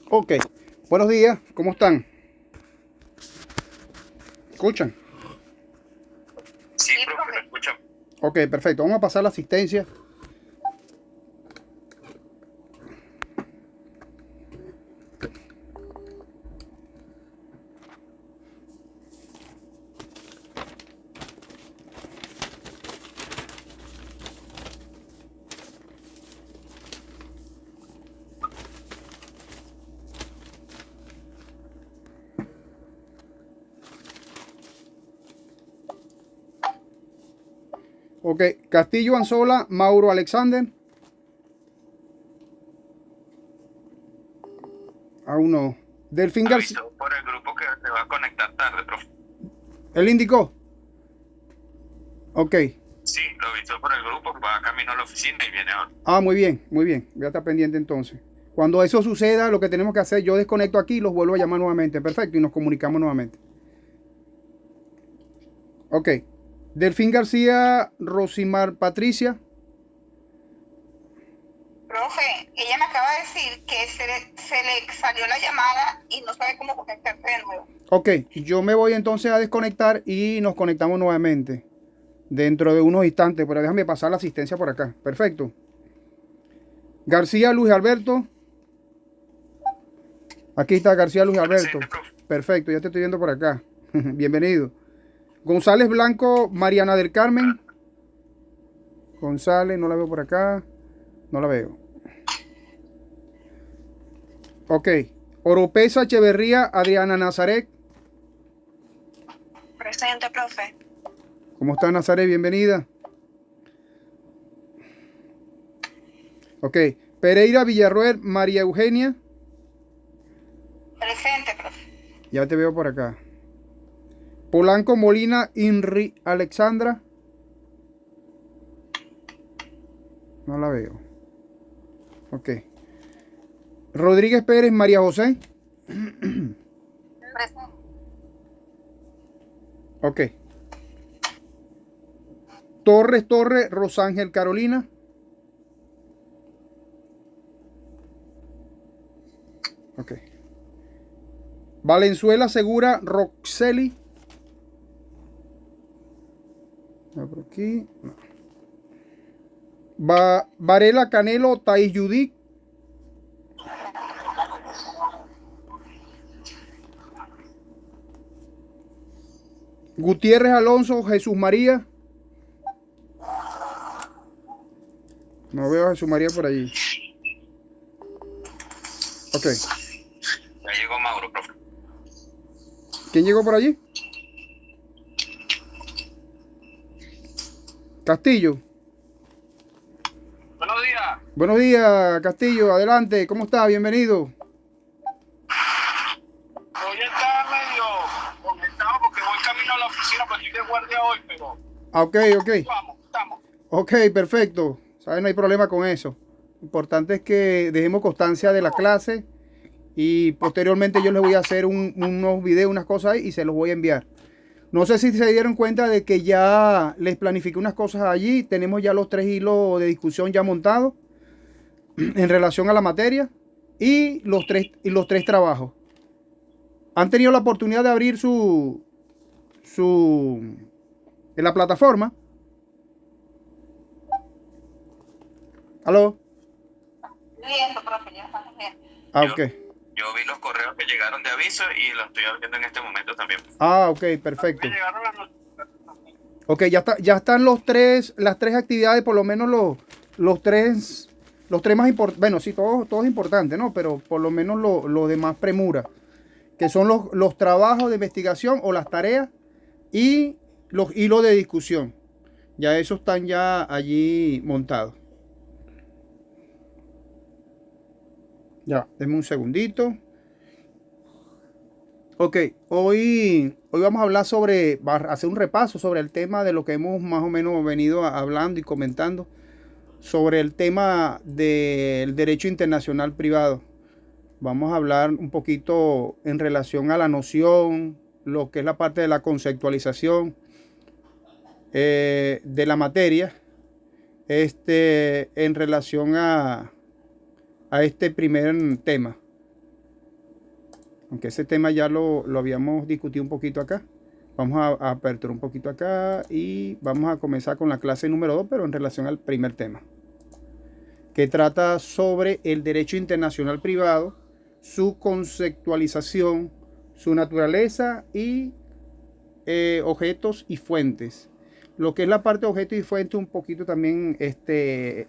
Ok, buenos días, ¿cómo están? ¿Escuchan? Sí, profe, lo escucho. Ok, perfecto, vamos a pasar la asistencia. Ok, Castillo Anzola, Mauro Alexander. Aún no. Delfín García. Avisó por el grupo que se va a conectar tarde, profe. ¿Él indicó? Ok. Sí, lo avisó por el grupo que va camino a la oficina y viene ahora. Ah, muy bien, muy bien. Voy a estar pendiente entonces. Cuando eso suceda, lo que tenemos que hacer, yo desconecto aquí y los vuelvo a llamar nuevamente. Perfecto, y nos comunicamos nuevamente. Ok. Delfín García, Rosimar Patricia. Profe, ella me acaba de decir que se le salió la llamada y no sabe cómo conectarse de nuevo. Ok, yo me voy entonces a desconectar y nos conectamos nuevamente dentro de unos instantes, pero déjame pasar la asistencia por acá. Perfecto. García Luis Alberto. Aquí está García Luis Alberto. Presente, profe. Perfecto, ya te estoy viendo por acá. Bienvenido. González Blanco, Mariana del Carmen. González, no la veo por acá. No la veo. Ok. Oropesa Echeverría, Adriana Nazaret. Presente, profe. ¿Cómo está Nazaret? Bienvenida. Ok. Pereira Villarroel, María Eugenia. Presente, profe. Ya te veo por acá. Polanco Molina, Inri Alexandra. No la veo. Ok. Rodríguez Pérez, María José. Presente. Ok. Torres, Rosángel Carolina. Ok. Valenzuela Segura, Roxeli. Por aquí. No. Varela Canelo, Thais Judith. Gutiérrez Alonso, Jesús María. No veo a Jesús María por allí. Ok. Ya llegó Mauro, profe. ¿Quién llegó por allí? Castillo. Buenos días. Buenos días, Castillo. Adelante. ¿Cómo está? Bienvenido. Hoy está medio conectado porque voy camino a la oficina, pues estoy de guardia hoy, pero Ah, ok, ok. estamos. Ok, perfecto. ¿Sabes? No hay problema con eso. Lo importante es que dejemos constancia de la clase y posteriormente yo les voy a hacer unos videos, unas cosas ahí y se los voy a enviar. No sé si se dieron cuenta de que ya les planifiqué unas cosas allí. Tenemos ya los 3 hilos de discusión ya montados en relación a la materia y los tres trabajos. Han tenido la oportunidad de abrir su en la plataforma. ¿Aló? Listo, profe, ya estamos bien. Ah, Yo, ok. yo vi los correos que llegaron de aviso y los estoy abriendo en este momento también. Ah, ok, A mí me perfecto. llegaron las notificaciones también. Ok, ya están las tres actividades, por lo menos los tres más importantes. Bueno, sí, todo es importante, ¿no? Pero por lo menos lo de más premura, que son los trabajos de investigación o las tareas y los hilos de discusión. Ya esos están ya allí montados. Ya, denme un segundito. Ok, hoy vamos a hablar hacer un repaso sobre el tema de lo que hemos más o menos venido hablando y comentando sobre el tema del derecho internacional privado. Vamos a hablar un poquito en relación a la noción, lo que es la parte de la conceptualización de la materia, en relación a este primer tema. aunque ese tema ya lo habíamos discutido un poquito acá. Vamos a aperturar un poquito acá y vamos a comenzar con la clase número 2, pero en relación al primer tema, que trata sobre el derecho internacional privado, su conceptualización, su naturaleza y objetos y fuentes. Lo que es la parte de objetos y fuentes un poquito también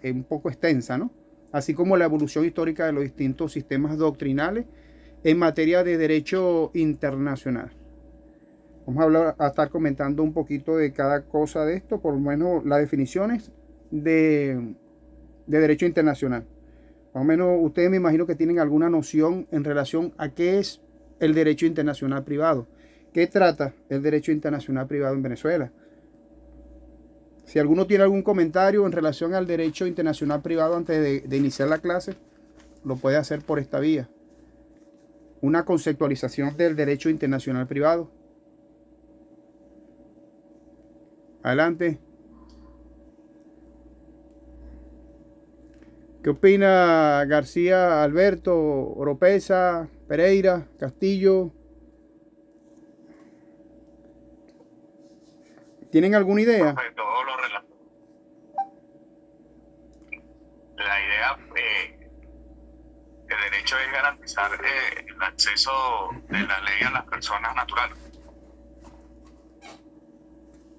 un poco extensa, ¿no? Así como la evolución histórica de los distintos sistemas doctrinales en materia de derecho internacional. Vamos a estar comentando un poquito de cada cosa de esto, por lo menos las definiciones de derecho internacional. Más o menos ustedes me imagino que tienen alguna noción en relación a qué es el derecho internacional privado. ¿Qué trata el derecho internacional privado en Venezuela? Si alguno tiene algún comentario en relación al derecho internacional privado antes de iniciar la clase, lo puede hacer por esta vía. Una conceptualización del derecho internacional privado. Adelante. ¿Qué opina García, Alberto, Oropesa, Pereira, Castillo? ¿Tienen alguna idea? De todo lo relativo. La idea del derecho es garantizar el acceso de la ley a las personas naturales.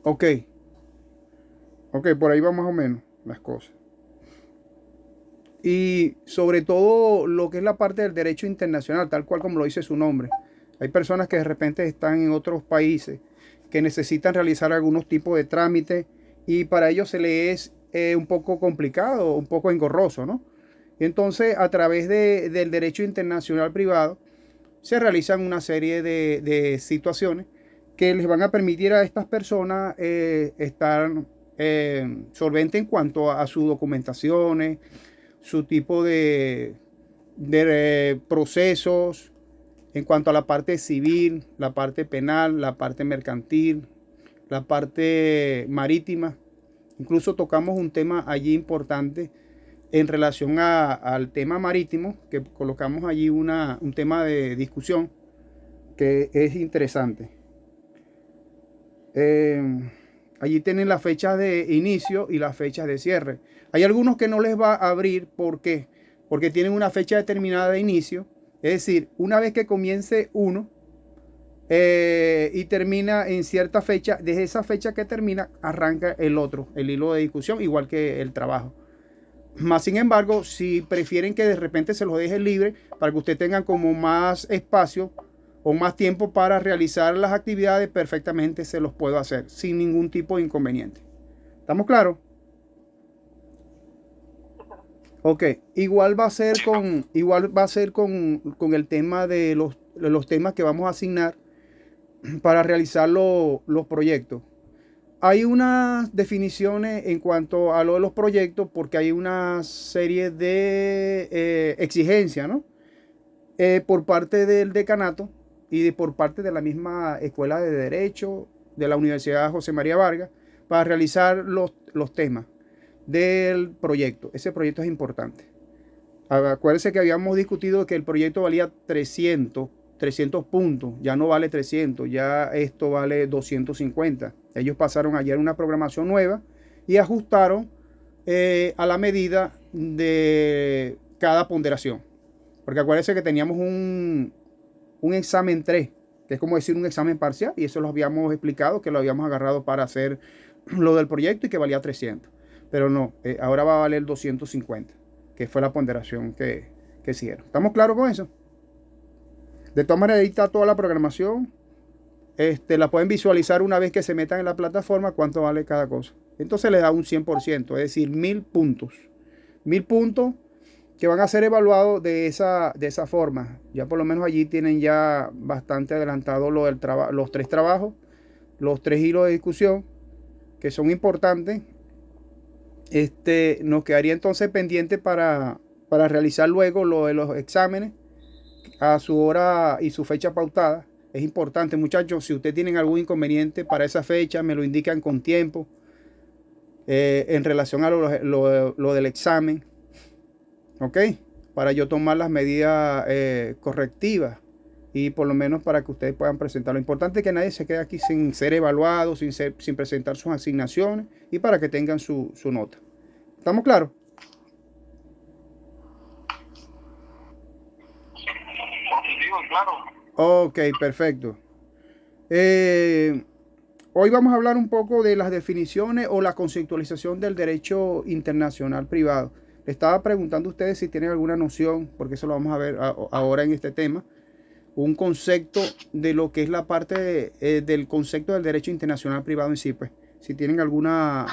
Ok, por ahí va más o menos las cosas. Y sobre todo lo que es la parte del derecho internacional, tal cual como lo dice su nombre. Hay personas que de repente están en otros países que necesitan realizar algunos tipos de trámites y para ellos se les es un poco complicado, un poco engorroso, ¿no? Y entonces a través del derecho internacional privado se realizan una serie de situaciones que les van a permitir a estas personas estar solventes en cuanto a sus documentaciones, su tipo de procesos, en cuanto a la parte civil, la parte penal, la parte mercantil, la parte marítima. Incluso tocamos un tema allí importante en relación al tema marítimo, que colocamos allí un tema de discusión que es interesante. Allí tienen las fechas de inicio y las fechas de cierre. Hay algunos que no les va a abrir, ¿por qué? Porque tienen una fecha determinada de inicio. Es decir, una vez que comience uno y termina en cierta fecha, desde esa fecha que termina, arranca el otro, el hilo de discusión, igual que el trabajo. Más sin embargo, si prefieren que de repente se los deje libre para que usted tenga como más espacio o más tiempo para realizar las actividades, perfectamente se los puedo hacer sin ningún tipo de inconveniente. ¿Estamos claros? Ok, igual va a ser con el tema de los temas que vamos a asignar para realizar los proyectos. Hay unas definiciones en cuanto a lo de los proyectos porque hay una serie de exigencias, ¿no? Por parte del decanato y por parte de la misma Escuela de Derecho de la Universidad José María Vargas para realizar los temas del proyecto. Ese proyecto es importante. Acuérdense que habíamos discutido que el proyecto valía 300 puntos, ya no vale 300, ya esto vale 250. Ellos pasaron ayer una programación nueva y ajustaron a la medida de cada ponderación. Porque acuérdense que teníamos un examen 3, que es como decir un examen parcial, y eso lo habíamos explicado, que lo habíamos agarrado para hacer lo del proyecto y que valía 300. Pero no, ahora va a valer 250, que fue la ponderación que hicieron. ¿Estamos claros con eso? De todas maneras, ahí está toda la programación. La pueden visualizar una vez que se metan en la plataforma cuánto vale cada cosa. Entonces les da un 100%, es decir, 1000 puntos. 1000 puntos que van a ser evaluados de esa forma. Ya por lo menos allí tienen ya bastante adelantado los 3 trabajos, los 3 hilos de discusión, que son importantes. Nos quedaría entonces pendiente para realizar luego lo de los exámenes a su hora y su fecha pautada. Es importante, muchachos, si ustedes tienen algún inconveniente para esa fecha, me lo indican con tiempo en relación a lo del examen, ¿ok? Para yo tomar las medidas correctivas y por lo menos para que ustedes puedan presentar. Lo importante es que nadie se quede aquí sin ser evaluado, sin presentar sus asignaciones y para que tengan su nota. ¿Estamos claros? Positivo, claro. Ok, perfecto. Hoy vamos a hablar un poco de las definiciones o la conceptualización del derecho internacional privado. Le estaba preguntando a ustedes si tienen alguna noción, porque eso lo vamos a ver ahora en este tema, un concepto de lo que es la parte del concepto del derecho internacional privado en sí, pues. Si tienen alguna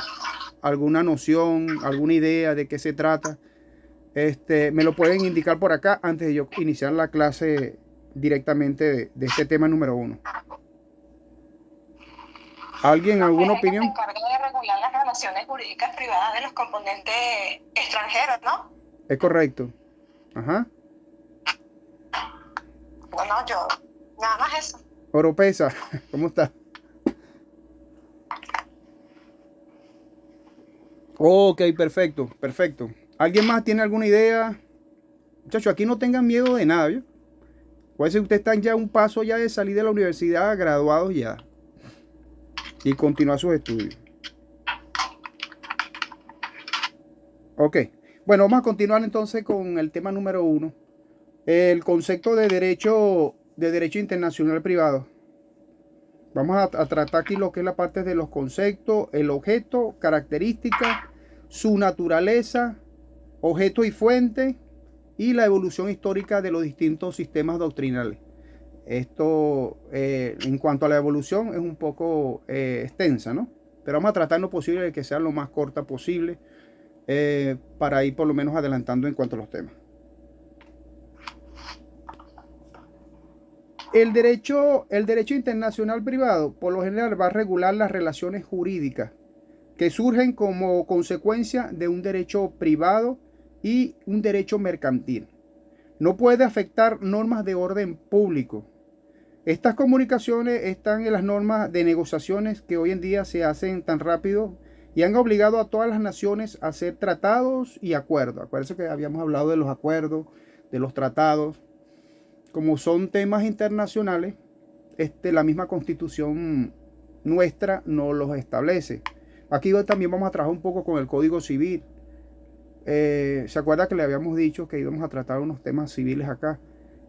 noción, alguna idea de qué se trata, me lo pueden indicar por acá antes de yo iniciar la clase directamente de este tema número 1. ¿Alguien, alguna Se opinión? encarga de regular las relaciones jurídicas privadas de los componentes extranjeros, ¿no? Es correcto. Ajá. Bueno, yo, nada más eso. Oropesa, ¿cómo está? Ok, perfecto, perfecto. ¿Alguien más tiene alguna idea? Muchachos, aquí no tengan miedo de nada, ¿vio? Puede ser que ustedes están ya a un paso ya de salir de la universidad, graduados ya, y continuar sus estudios. Ok, bueno, vamos a continuar entonces con el tema número 1. El concepto de derecho internacional privado. Vamos a tratar aquí lo que es la parte de los conceptos, el objeto, características, su naturaleza, objeto y fuente, y la evolución histórica de los distintos sistemas doctrinales. Esto, en cuanto a la evolución, es un poco extensa, ¿no? Pero vamos a tratar lo posible de que sea lo más corta posible para ir por lo menos adelantando en cuanto a los temas. El derecho internacional privado, por lo general, va a regular las relaciones jurídicas que surgen como consecuencia de un derecho privado y un derecho mercantil. No puede afectar normas de orden público. Estas comunicaciones están en las normas de negociaciones que hoy en día se hacen tan rápido y han obligado a todas las naciones a hacer tratados y acuerdos. Acuérdense que habíamos hablado de los acuerdos, de los tratados. Como son temas internacionales, la misma constitución nuestra no los establece. Aquí también vamos a trabajar un poco con el Código Civil. ¿Se acuerda que le habíamos dicho que íbamos a tratar unos temas civiles acá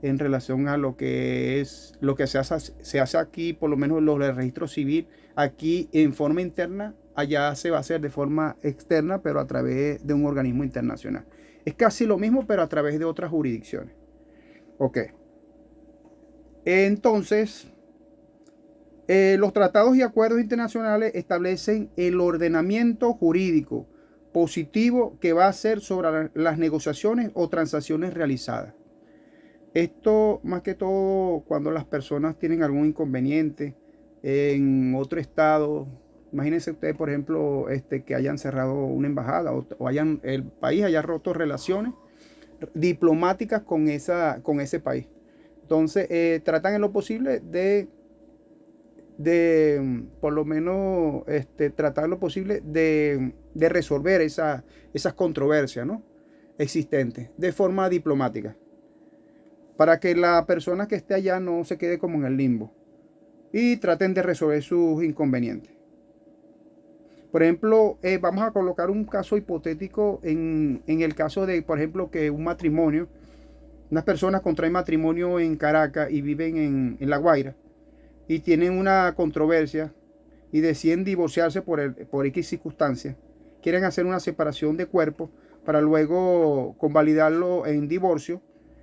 en relación a lo que se hace aquí, por lo menos los del registro civil, aquí en forma interna, allá se va a hacer de forma externa, pero a través de un organismo internacional. Es casi lo mismo, pero a través de otras jurisdicciones. Ok. Entonces, los tratados y acuerdos internacionales establecen el ordenamiento jurídico positivo que va a ser sobre las negociaciones o transacciones realizadas. Esto más que todo cuando las personas tienen algún inconveniente en otro estado. Imagínense ustedes, por ejemplo, que hayan cerrado una embajada o el país haya roto relaciones diplomáticas con ese país. Entonces, tratan en lo posible de por lo menos, tratar lo posible de resolver esas controversias, ¿no?, existentes de forma diplomática, para que la persona que esté allá no se quede como en el limbo y traten de resolver sus inconvenientes. Por ejemplo, vamos a colocar un caso hipotético en el caso de, por ejemplo, que un matrimonio, unas personas contraen matrimonio en Caracas y viven en La Guaira y tienen una controversia y deciden divorciarse por X circunstancias. Quieren hacer una separación de cuerpos para luego convalidarlo en divorcio,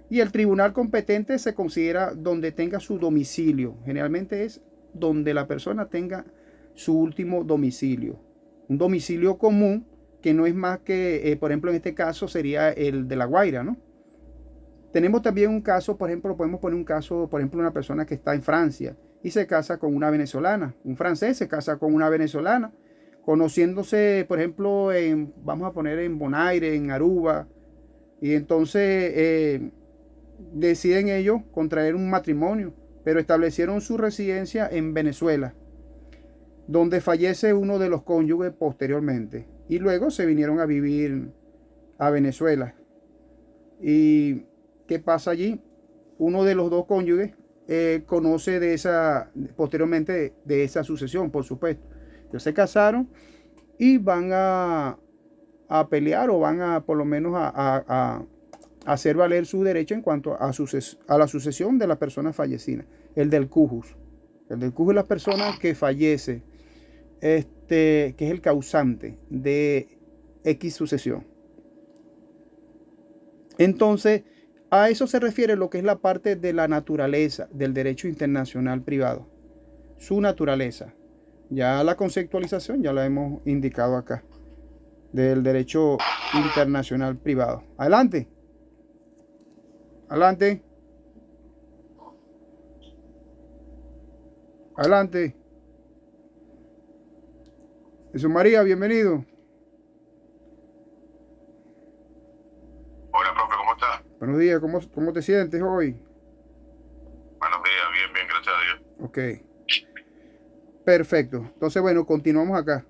y el tribunal competente se considera donde tenga su domicilio. Generalmente es donde la persona tenga su último domicilio. Un domicilio común que no es más que, por ejemplo, en este caso sería el de La Guaira, ¿no? Tenemos también un caso, por ejemplo, podemos poner un caso, por ejemplo, una persona que está en Francia y se casa con una venezolana. Un francés se casa con una venezolana, conociéndose, por ejemplo, vamos a poner en Bonaire, en Aruba, y entonces deciden ellos contraer un matrimonio, pero establecieron su residencia en Venezuela, donde fallece uno de los cónyuges posteriormente, y luego se vinieron a vivir a Venezuela. ¿Y qué pasa allí? Uno de los dos cónyuges conoce posteriormente de esa sucesión, por supuesto. Ellos se casaron y van a pelear o van a por lo menos a hacer valer su derecho en cuanto a la sucesión de la persona fallecida, el del cujus. El del cujus es la persona que fallece, que es el causante de X sucesión. Entonces, a eso se refiere lo que es la parte de la naturaleza del derecho internacional privado. Su naturaleza. Ya la conceptualización ya la hemos indicado acá. Del derecho internacional privado. Adelante. Adelante. Adelante. Jesús María, bienvenido. Hola, profe, ¿cómo estás? Buenos días, ¿cómo te sientes hoy? Buenos días, bien, gracias a Dios. Ok. Perfecto. Entonces, bueno, continuamos acá.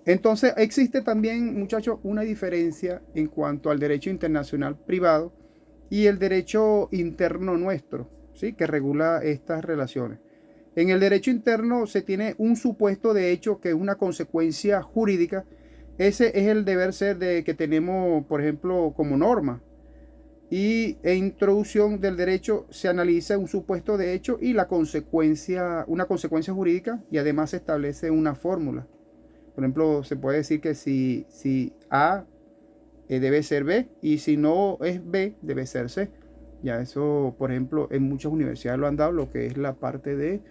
Entonces, existe también, muchachos, una diferencia en cuanto al derecho internacional privado y el derecho interno nuestro, ¿sí? Que regula estas relaciones. En el derecho interno se tiene un supuesto de hecho que es una consecuencia jurídica. Ese es el deber ser que tenemos, por ejemplo, como norma. Y en introducción del derecho se analiza un supuesto de hecho y una consecuencia jurídica, y además se establece una fórmula. Por ejemplo, se puede decir que si A debe ser B y si no es B debe ser C. Ya eso, por ejemplo, en muchas universidades lo han dado, lo que es la parte de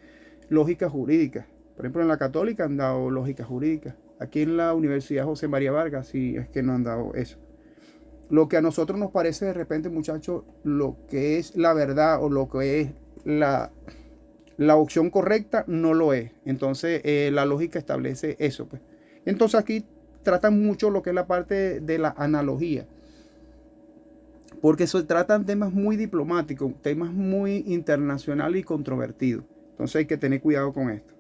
lógica jurídica. Por ejemplo, en la Católica han dado lógica jurídica. Aquí en la Universidad José María Vargas sí es que no han dado eso. Lo que a nosotros nos parece de repente, muchachos, lo que es la verdad o lo que es la opción correcta, no lo es. Entonces, la lógica establece eso, pues. Entonces, aquí tratan mucho lo que es la parte de la analogía. Porque se tratan temas muy diplomáticos, temas muy internacionales y controvertidos. Entonces, hay que tener cuidado con esto.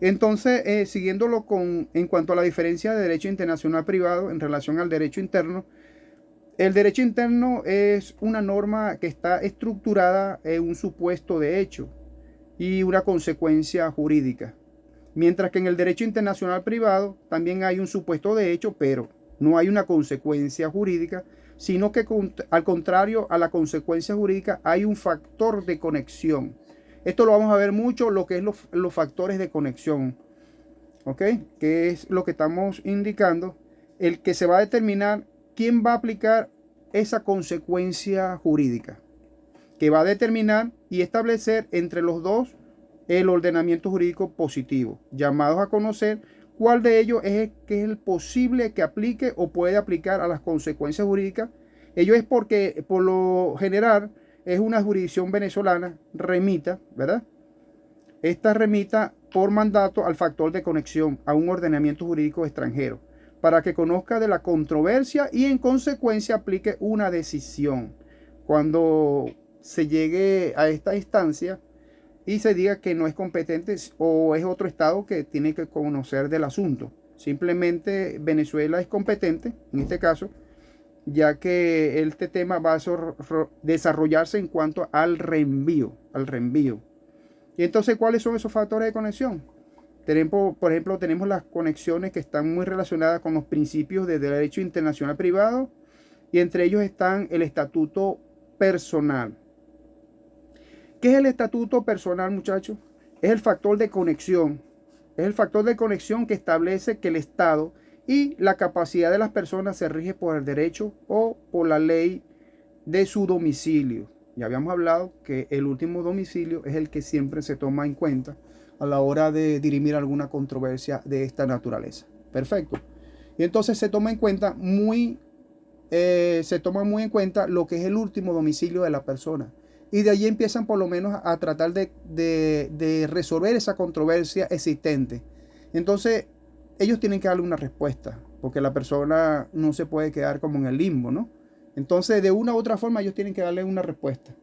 Entonces, siguiéndolo en cuanto a la diferencia de derecho internacional privado en relación al derecho interno, el derecho interno es una norma que está estructurada en un supuesto de hecho y una consecuencia jurídica. Mientras que en el derecho internacional privado también hay un supuesto de hecho, pero no hay una consecuencia jurídica, sino que al contrario a la consecuencia jurídica hay un factor de conexión. Esto lo vamos a ver mucho, lo que es los factores de conexión, ¿ok? Que es lo que estamos indicando, el que se va a determinar quién va a aplicar esa consecuencia jurídica, que va a determinar y establecer entre los dos el ordenamiento jurídico positivo, llamados a conocer cuál de ellos es el posible que aplique o puede aplicar a las consecuencias jurídicas. Ello es porque por lo general es una jurisdicción venezolana, remita, ¿verdad? Esta remita por mandato al factor de conexión, a un ordenamiento jurídico extranjero, para que conozca de la controversia y en consecuencia aplique una decisión. Cuando se llegue a esta instancia y se diga que no es competente o es otro estado que tiene que conocer del asunto. Simplemente Venezuela es competente, en este caso, ya que este tema va a desarrollarse en cuanto al reenvío. Y entonces, ¿cuáles son esos factores de conexión? Por ejemplo, tenemos las conexiones que están muy relacionadas con los principios de derecho internacional privado, y entre ellos están el estatuto personal. ¿Qué es el estatuto personal, muchachos? Es el factor de conexión. Es el factor de conexión que establece que el Estado y la capacidad de las personas se rige por el derecho o por la ley de su domicilio. Ya habíamos hablado que el último domicilio es el que siempre se toma en cuenta a la hora de dirimir alguna controversia de esta naturaleza. Perfecto. Y entonces se toma muy en cuenta lo que es el último domicilio de la persona. Y de allí empiezan por lo menos a tratar de resolver esa controversia existente. Entonces, ellos tienen que darle una respuesta, porque la persona no se puede quedar como en el limbo, ¿no? Entonces, de una u otra forma, ellos tienen que darle una respuesta,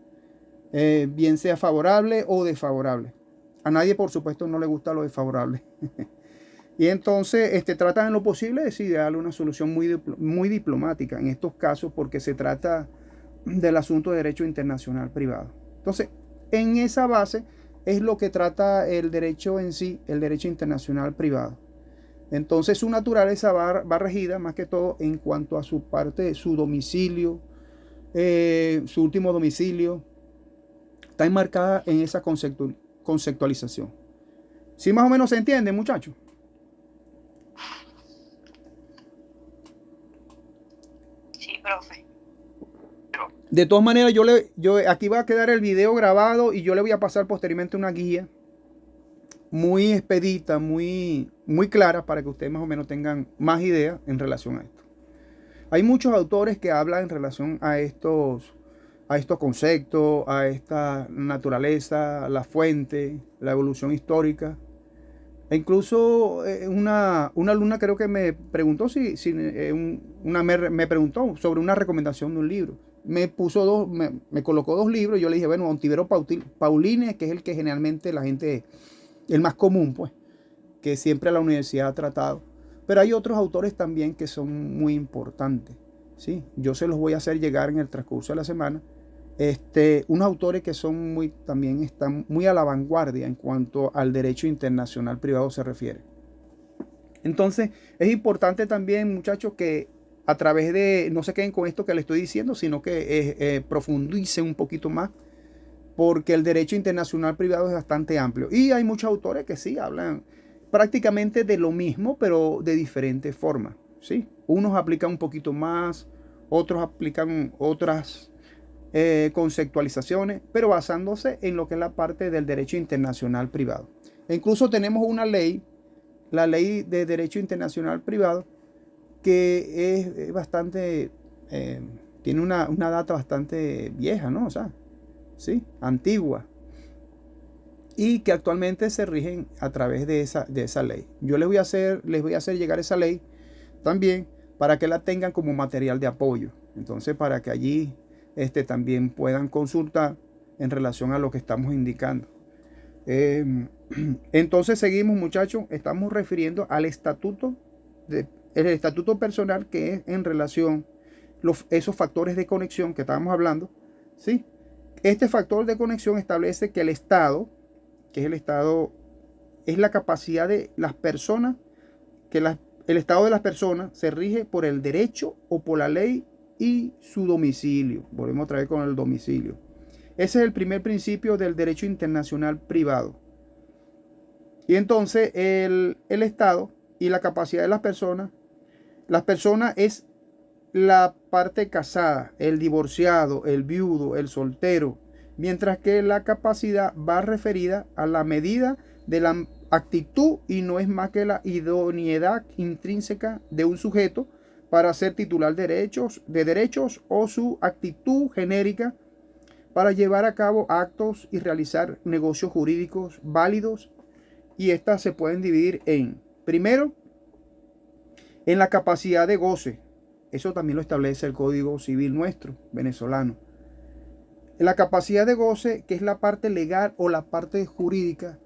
bien sea favorable o desfavorable. A nadie, por supuesto, no le gusta lo desfavorable. Y entonces tratan en lo posible de darle una solución muy diplomática en estos casos porque se trata del asunto de derecho internacional privado. Entonces, en esa base es lo que trata el derecho en sí, el derecho internacional privado. Entonces su naturaleza va regida más que todo en cuanto a su parte, su domicilio, su último domicilio, está enmarcada en esa conceptualización. ¿Sí más o menos se entiende, muchachos? Sí, profe. De todas maneras, yo aquí va a quedar el video grabado y yo le voy a pasar posteriormente una guía muy expedita, muy clara para que ustedes más o menos tengan más ideas en relación a esto. Hay muchos autores que hablan en relación a estos conceptos, a esta naturaleza, la fuente, la evolución histórica. E incluso una alumna creo que me preguntó me preguntó sobre una recomendación de un libro. Me puso me colocó 2 libros. Yo le dije, bueno, Ontivero Pauline, que es el que generalmente la gente, el más común, pues, que siempre la universidad ha tratado. Pero hay otros autores también que son muy importantes, ¿sí? Yo se los voy a hacer llegar en el transcurso de la semana. Unos autores que también están muy a la vanguardia en cuanto al derecho internacional privado se refiere. Entonces, es importante también, muchachos, que a través de, no se queden con esto que les estoy diciendo, sino que profundicen un poquito más, porque el derecho internacional privado es bastante amplio. Y hay muchos autores que sí hablan prácticamente de lo mismo, pero de diferentes formas, ¿sí? Unos aplican un poquito más, otros aplican otras conceptualizaciones, pero basándose en lo que es la parte del derecho internacional privado. E incluso tenemos una ley, la ley de derecho internacional privado, que es bastante, tiene una data bastante vieja, ¿no? O sea, ¿sí? Antigua. Y que actualmente se rigen a través de esa ley. Yo les voy a hacer llegar esa ley también para que la tengan como material de apoyo. Entonces, para que allí también puedan consultar en relación a lo que estamos indicando. Entonces seguimos, muchachos, estamos refiriendo al estatuto, el estatuto personal, que es en relación esos factores de conexión que estábamos hablando, ¿sí? Este factor de conexión establece que el Estado, es la capacidad de las personas, el Estado de las personas se rige por el derecho o por la ley y su domicilio. Volvemos otra vez con el domicilio. Ese es el primer principio del derecho internacional privado. Y entonces el Estado y la capacidad de las personas es la parte casada, el divorciado, el viudo, el soltero, mientras que la capacidad va referida a la medida de la actitud y no es más que la idoneidad intrínseca de un sujeto para ser titular de derechos o su actitud genérica para llevar a cabo actos y realizar negocios jurídicos válidos. Y estas se pueden dividir primero, en la capacidad de goce. Eso también lo establece el Código Civil nuestro, venezolano. La capacidad de goce, que es la parte legal o la parte jurídica,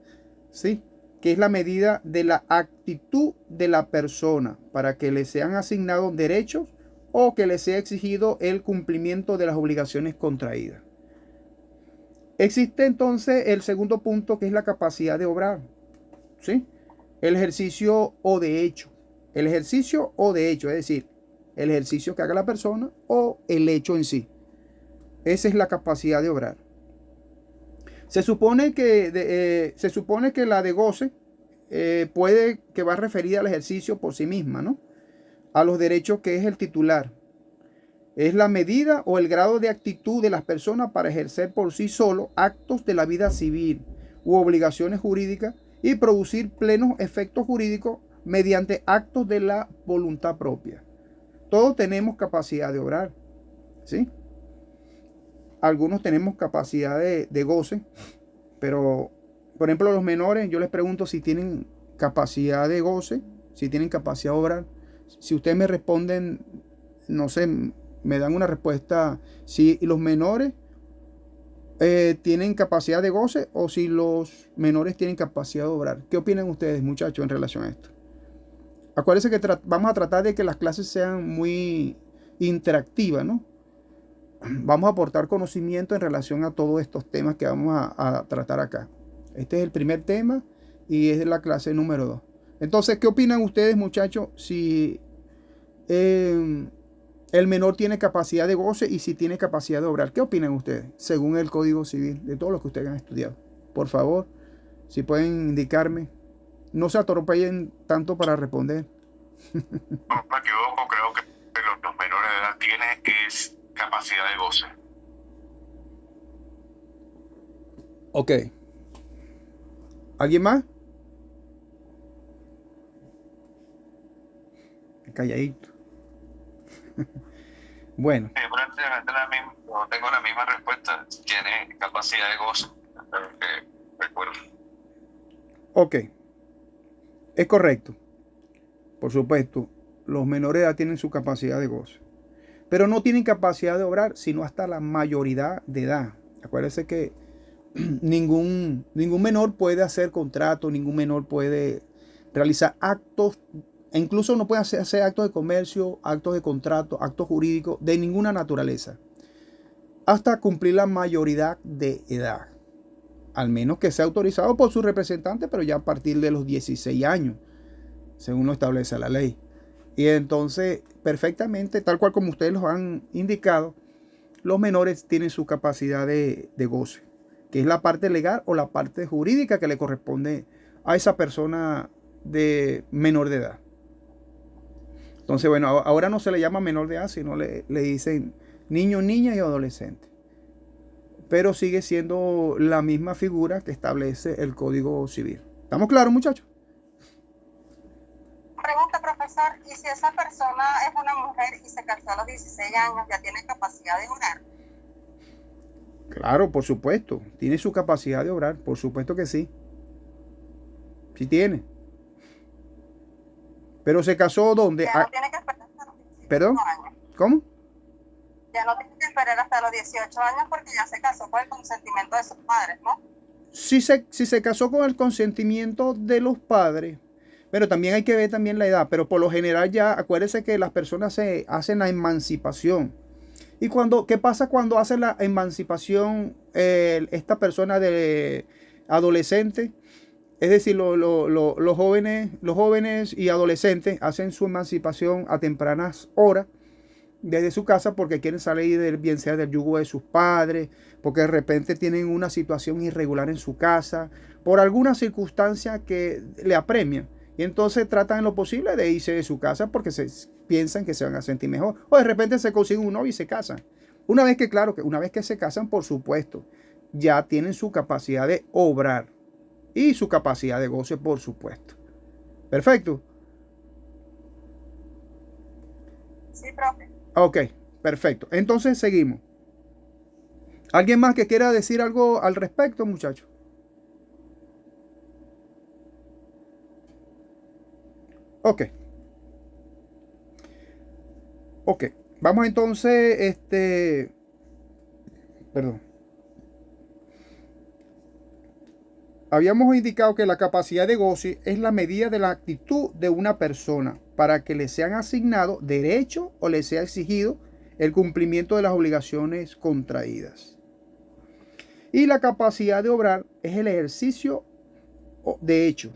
¿sí? Que es la medida de la actitud de la persona para que le sean asignados derechos o que le sea exigido el cumplimiento de las obligaciones contraídas. Existe entonces el segundo punto, que es la capacidad de obrar, ¿sí? El ejercicio o de hecho. El ejercicio o de hecho, es decir, el ejercicio que haga la persona o el hecho en sí. Esa es la capacidad de obrar. Se supone que la de goce puede que va referida al ejercicio por sí misma, ¿no? A los derechos que es el titular. Es la medida o el grado de actitud de las personas para ejercer por sí solo actos de la vida civil u obligaciones jurídicas y producir plenos efectos jurídicos mediante actos de la voluntad propia. Todos tenemos capacidad de obrar, ¿sí? Algunos tenemos capacidad de goce, pero, por ejemplo, los menores, yo les pregunto si tienen capacidad de goce, si tienen capacidad de obrar. Si ustedes me responden, no sé, me dan una respuesta, si los menores tienen capacidad de goce o si los menores tienen capacidad de obrar. ¿Qué opinan ustedes, muchachos, en relación a esto? acuérdense que vamos a tratar de que las clases sean muy interactivas, ¿no? Vamos a aportar conocimiento en relación a todos estos temas que vamos a tratar acá. Este es el primer tema y es la clase número 2. Entonces, ¿qué opinan ustedes, muchachos, si el menor tiene capacidad de goce y si tiene capacidad de obrar? ¿Qué opinan ustedes, según el Código Civil, de todo lo que ustedes han estudiado? Por favor, si pueden indicarme. No se atropellen tanto para responder. No me equivoco, creo que los menores de edad tienen es capacidad de goce. Ok. ¿Alguien más? Calladito. Bueno. Yo prácticamente no tengo la misma respuesta. Tiene capacidad de goce. Recuerdo. Ok. Es correcto. Por supuesto, los menores de edad tienen su capacidad de goce. Pero no tienen capacidad de obrar sino hasta la mayoría de edad. Acuérdense que ningún menor puede hacer contrato, ningún menor puede realizar actos, e incluso no puede hacer actos de comercio, actos de contrato, actos jurídicos de ninguna naturaleza, hasta cumplir la mayoría de edad. Al menos que sea autorizado por su representante, pero ya a partir de los 16 años, según lo establece la ley. Y entonces, perfectamente, tal cual como ustedes lo han indicado, los menores tienen su capacidad de goce, que es la parte legal o la parte jurídica que le corresponde a esa persona de menor de edad. Entonces, bueno, ahora no se le llama menor de edad, sino le dicen niño, niña y adolescente. Pero sigue siendo la misma figura que establece el Código Civil. ¿Estamos claros, muchachos? Pregunta, profesor, ¿y si esa persona es una mujer y se casó a los 16 años, ya tiene capacidad de obrar? Claro, por supuesto. Tiene su capacidad de obrar, por supuesto que sí. Sí tiene. Pero se casó ¿dónde? Ya no tiene que esperar hasta los 18 ¿Perdón? años. ¿Cómo? Ya no tiene que esperar hasta los 18 años porque ya se casó con el consentimiento de sus padres, ¿no? Si se casó con el consentimiento de los padres, pero también hay que ver también la edad, pero por lo general ya acuérdense que las personas se hacen la emancipación. ¿Y qué pasa cuando hace la emancipación esta persona de adolescente? Es decir, los jóvenes y adolescentes hacen su emancipación a tempranas horas desde su casa porque quieren salir bien sea del yugo de sus padres, porque de repente tienen una situación irregular en su casa, por alguna circunstancia que le apremia. Y entonces tratan en lo posible de irse de su casa porque piensan que se van a sentir mejor. O de repente se consiguen un novio y se casan. Una vez que se casan, por supuesto, ya tienen su capacidad de obrar y su capacidad de goce, por supuesto. Perfecto. Sí, profe. Ok, perfecto. Entonces seguimos. ¿Alguien más que quiera decir algo al respecto, muchachos? Ok. Ok. Vamos entonces, perdón. Habíamos indicado que la capacidad de goce es la medida de la actitud de una persona para que le sean asignados derechos o le sea exigido el cumplimiento de las obligaciones contraídas. Y la capacidad de obrar es el ejercicio de hecho.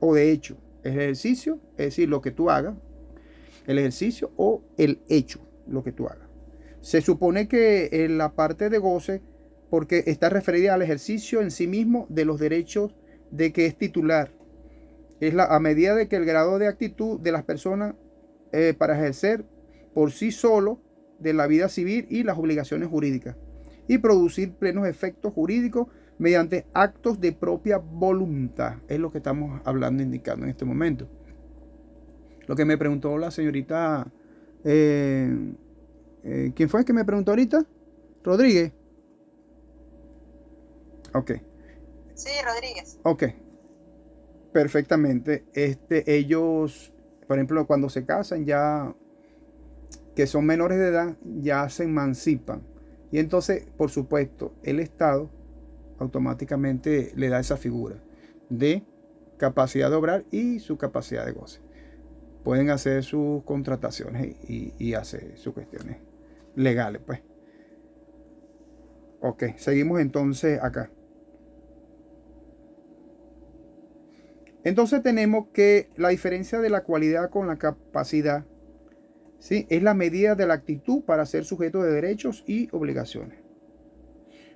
El ejercicio, es decir, lo que tú hagas, el ejercicio o el hecho, lo que tú hagas. Se supone que en la parte de goce, porque está referida al ejercicio en sí mismo de los derechos de que es titular. A medida de que el grado de actitud de las personas para ejercer por sí solo de la vida civil y las obligaciones jurídicas y producir plenos efectos jurídicos mediante actos de propia voluntad. Es lo que estamos hablando, indicando en este momento. Lo que me preguntó la señorita, ¿quién fue el que me preguntó ahorita? Rodríguez. Ok. Sí, Rodríguez. Ok. Perfectamente. Ellos, por ejemplo, cuando se casan ya, que son menores de edad, ya se emancipan. Y entonces, por supuesto, el Estado automáticamente le da esa figura de capacidad de obrar y su capacidad de goce. pueden hacer sus contrataciones y hacer sus cuestiones legales, pues. Ok, seguimos entonces acá. Entonces tenemos que la diferencia de la cualidad con la capacidad, ¿sí?, es la medida de la actitud para ser sujeto de derechos y obligaciones.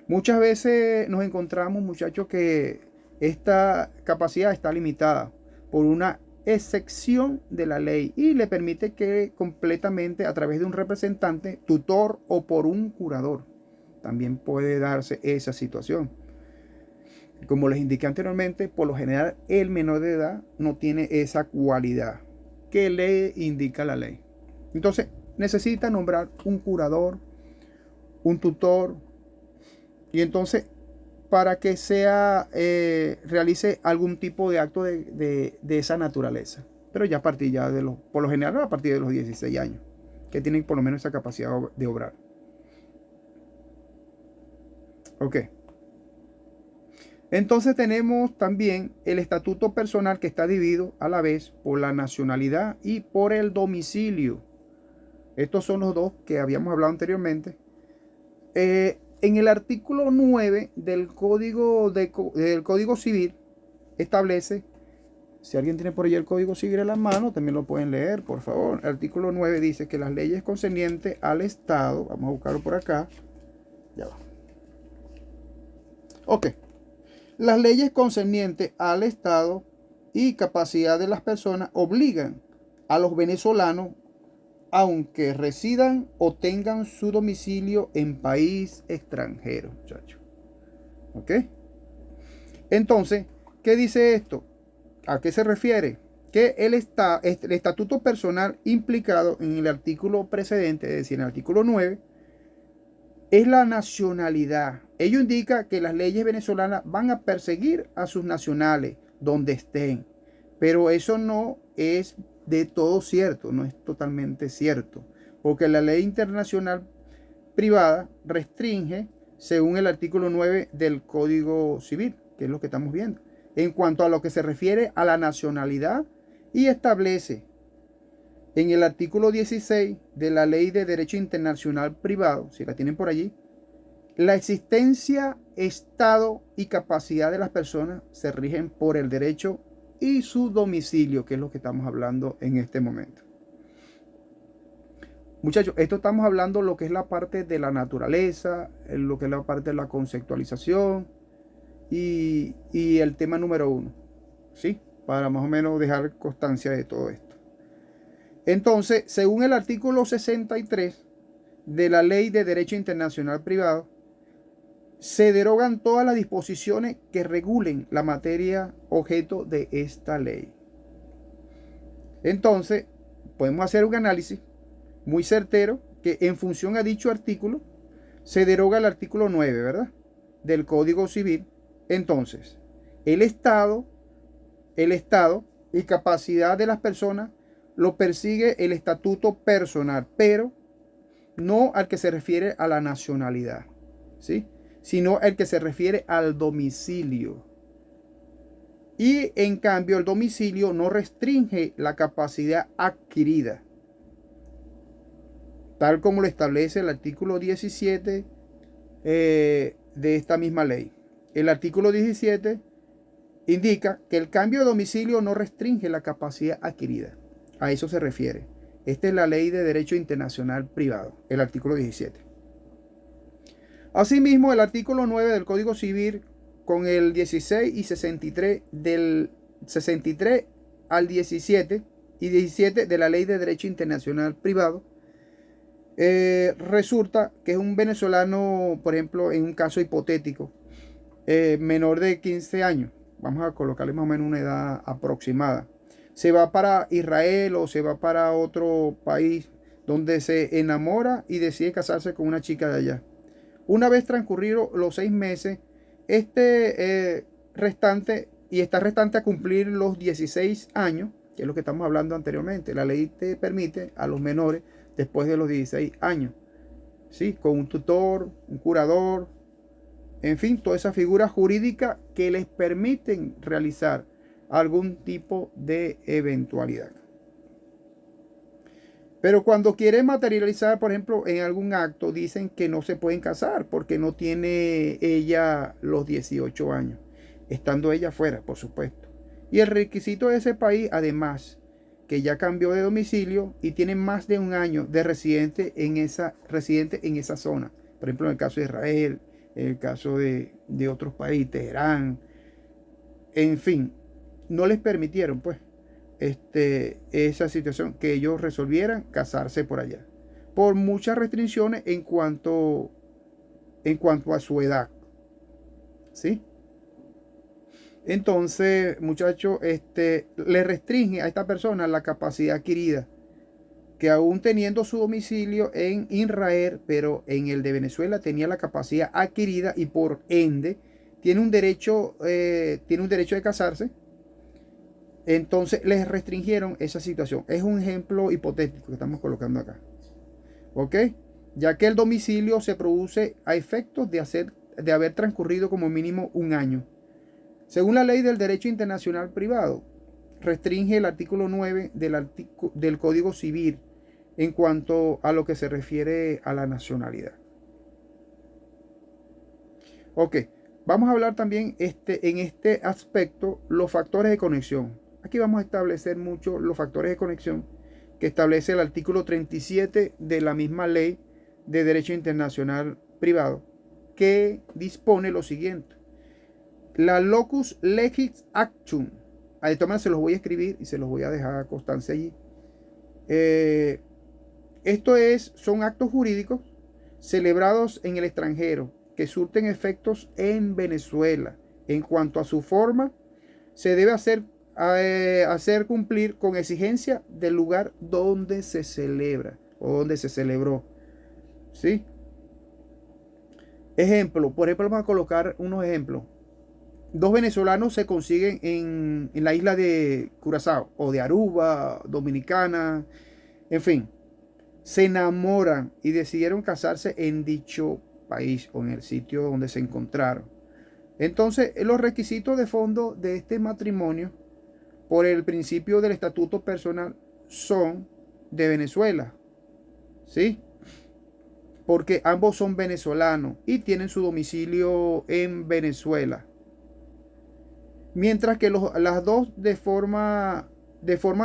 Muchas veces nos encontramos, muchachos, que esta capacidad está limitada por una excepción de la ley y le permite que completamente a través de un representante, tutor o por un curador. También puede darse esa situación. Como les indiqué anteriormente, por lo general el menor de edad no tiene esa cualidad que le indica la ley. Entonces necesita nombrar un curador, un tutor, y entonces para que realice algún tipo de acto de esa naturaleza. Pero ya a partir por lo general a partir de los 16 años, que tienen por lo menos esa capacidad de obrar. Ok. Entonces tenemos también el estatuto personal, que está dividido a la vez por la nacionalidad y por el domicilio. Estos son los dos que habíamos hablado anteriormente. En el artículo 9 del Código Civil establece, si alguien tiene por ahí el Código Civil en la mano, también lo pueden leer, por favor. El artículo 9 dice que las leyes concernientes al Estado, vamos a buscarlo por acá, ya va. Ok. Las leyes concernientes al Estado y capacidad de las personas obligan a los venezolanos, aunque residan o tengan su domicilio en país extranjero, muchachos. ¿Ok? Entonces, ¿qué dice esto? ¿A qué se refiere? Que el estatuto personal implicado en el artículo precedente, es decir, en el artículo 9, es la nacionalidad. Ello indica que las leyes venezolanas van a perseguir a sus nacionales donde estén. Pero eso no es de todo cierto, no es totalmente cierto. Porque la ley internacional privada restringe, según el artículo 9 del Código Civil, que es lo que estamos viendo, en cuanto a lo que se refiere a la nacionalidad, y establece en el artículo 16 de la Ley de Derecho Internacional Privado, si la tienen por allí, la existencia, estado y capacidad de las personas se rigen por el derecho y su domicilio, que es lo que estamos hablando en este momento. Muchachos, esto estamos hablando lo que es la parte de la naturaleza, lo que es la parte de la conceptualización y el tema número 1, ¿sí? Para más o menos dejar constancia de todo esto. Entonces, según el artículo 63 de la Ley de Derecho Internacional Privado, se derogan todas las disposiciones que regulen la materia objeto de esta ley. Entonces, podemos hacer un análisis muy certero que en función a dicho artículo se deroga el artículo 9, ¿verdad?, del Código Civil. Entonces, el Estado y capacidad de las personas lo persigue el estatuto personal, pero no al que se refiere a la nacionalidad, ¿sí?, sino al que se refiere al domicilio. Y en cambio el domicilio no restringe la capacidad adquirida, tal como lo establece el artículo 17 de esta misma ley. El artículo 17 indica que el cambio de domicilio no restringe la capacidad adquirida. A eso se refiere. Esta es la Ley de Derecho Internacional Privado, el artículo 17. Asimismo, el artículo 9 del Código Civil, con el 16 y 63, del 63 al 17 y 17 de la Ley de Derecho Internacional Privado, resulta que es un venezolano, por ejemplo, en un caso hipotético, menor de 15 años, vamos a colocarle más o menos una edad aproximada, se va para Israel o se va para otro país donde se enamora y decide casarse con una chica de allá. Una vez transcurridos los 6 meses, está restante a cumplir los 16 años, que es lo que estamos hablando anteriormente. La ley te permite a los menores después de los 16 años, ¿sí?, con un tutor, un curador, en fin, toda esa figura jurídica que les permiten realizar algún tipo de eventualidad. Pero cuando quieren materializar, por ejemplo, en algún acto, dicen que no se pueden casar porque no tiene ella los 18 años, estando ella fuera, por supuesto. Y el requisito de ese país, además, que ya cambió de domicilio y tiene más de un año de residente en esa zona. Por ejemplo, en el caso de Israel, en el caso de otros países, Teherán, en fin, no les permitieron, pues, esa situación, que ellos resolvieran casarse por allá, por muchas restricciones en cuanto a su edad, ¿sí? Entonces, muchachos, le restringe a esta persona la capacidad adquirida, que aún teniendo su domicilio en Israel, pero en el de Venezuela tenía la capacidad adquirida y por ende tiene un derecho de casarse. Entonces les restringieron esa situación. Es un ejemplo hipotético que estamos colocando acá. ¿Ok? Ya que el domicilio se produce a efectos de haber transcurrido como mínimo un año. Según la ley del derecho internacional privado, restringe el artículo 9 del Código Civil en cuanto a lo que se refiere a la nacionalidad. Ok, vamos a hablar también en este aspecto los factores de conexión. Aquí vamos a establecer mucho los factores de conexión que establece el artículo 37 de la misma ley de derecho internacional privado, que dispone lo siguiente. La locus legis actum. Ahí toman, se los voy a escribir y se los voy a dejar constancia allí. Son actos jurídicos celebrados en el extranjero que surten efectos en Venezuela. En cuanto a su forma, se debe hacer cumplir con exigencia del lugar donde se celebra o donde se celebró. ¿Sí? Por ejemplo, vamos a colocar unos ejemplos. Dos venezolanos se consiguen en la isla de Curazao o de Aruba, Dominicana, en fin. Se enamoran y decidieron casarse en dicho país o en el sitio donde se encontraron. Entonces, los requisitos de fondo de este matrimonio, por el principio del estatuto personal, son de Venezuela. ¿Sí? Porque ambos son venezolanos y tienen su domicilio en Venezuela. Mientras que las dos de forma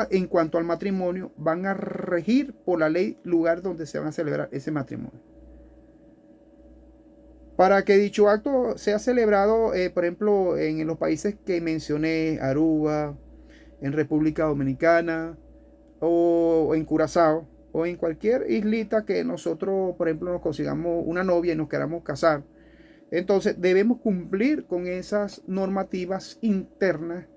en cuanto al matrimonio van a regir por la ley lugar donde se van a celebrar ese matrimonio. Para que dicho acto sea celebrado, por ejemplo, en los países que mencioné, Aruba, en República Dominicana o en Curazao o en cualquier islita que nosotros, por ejemplo, nos consigamos una novia y nos queramos casar, entonces debemos cumplir con esas normativas internas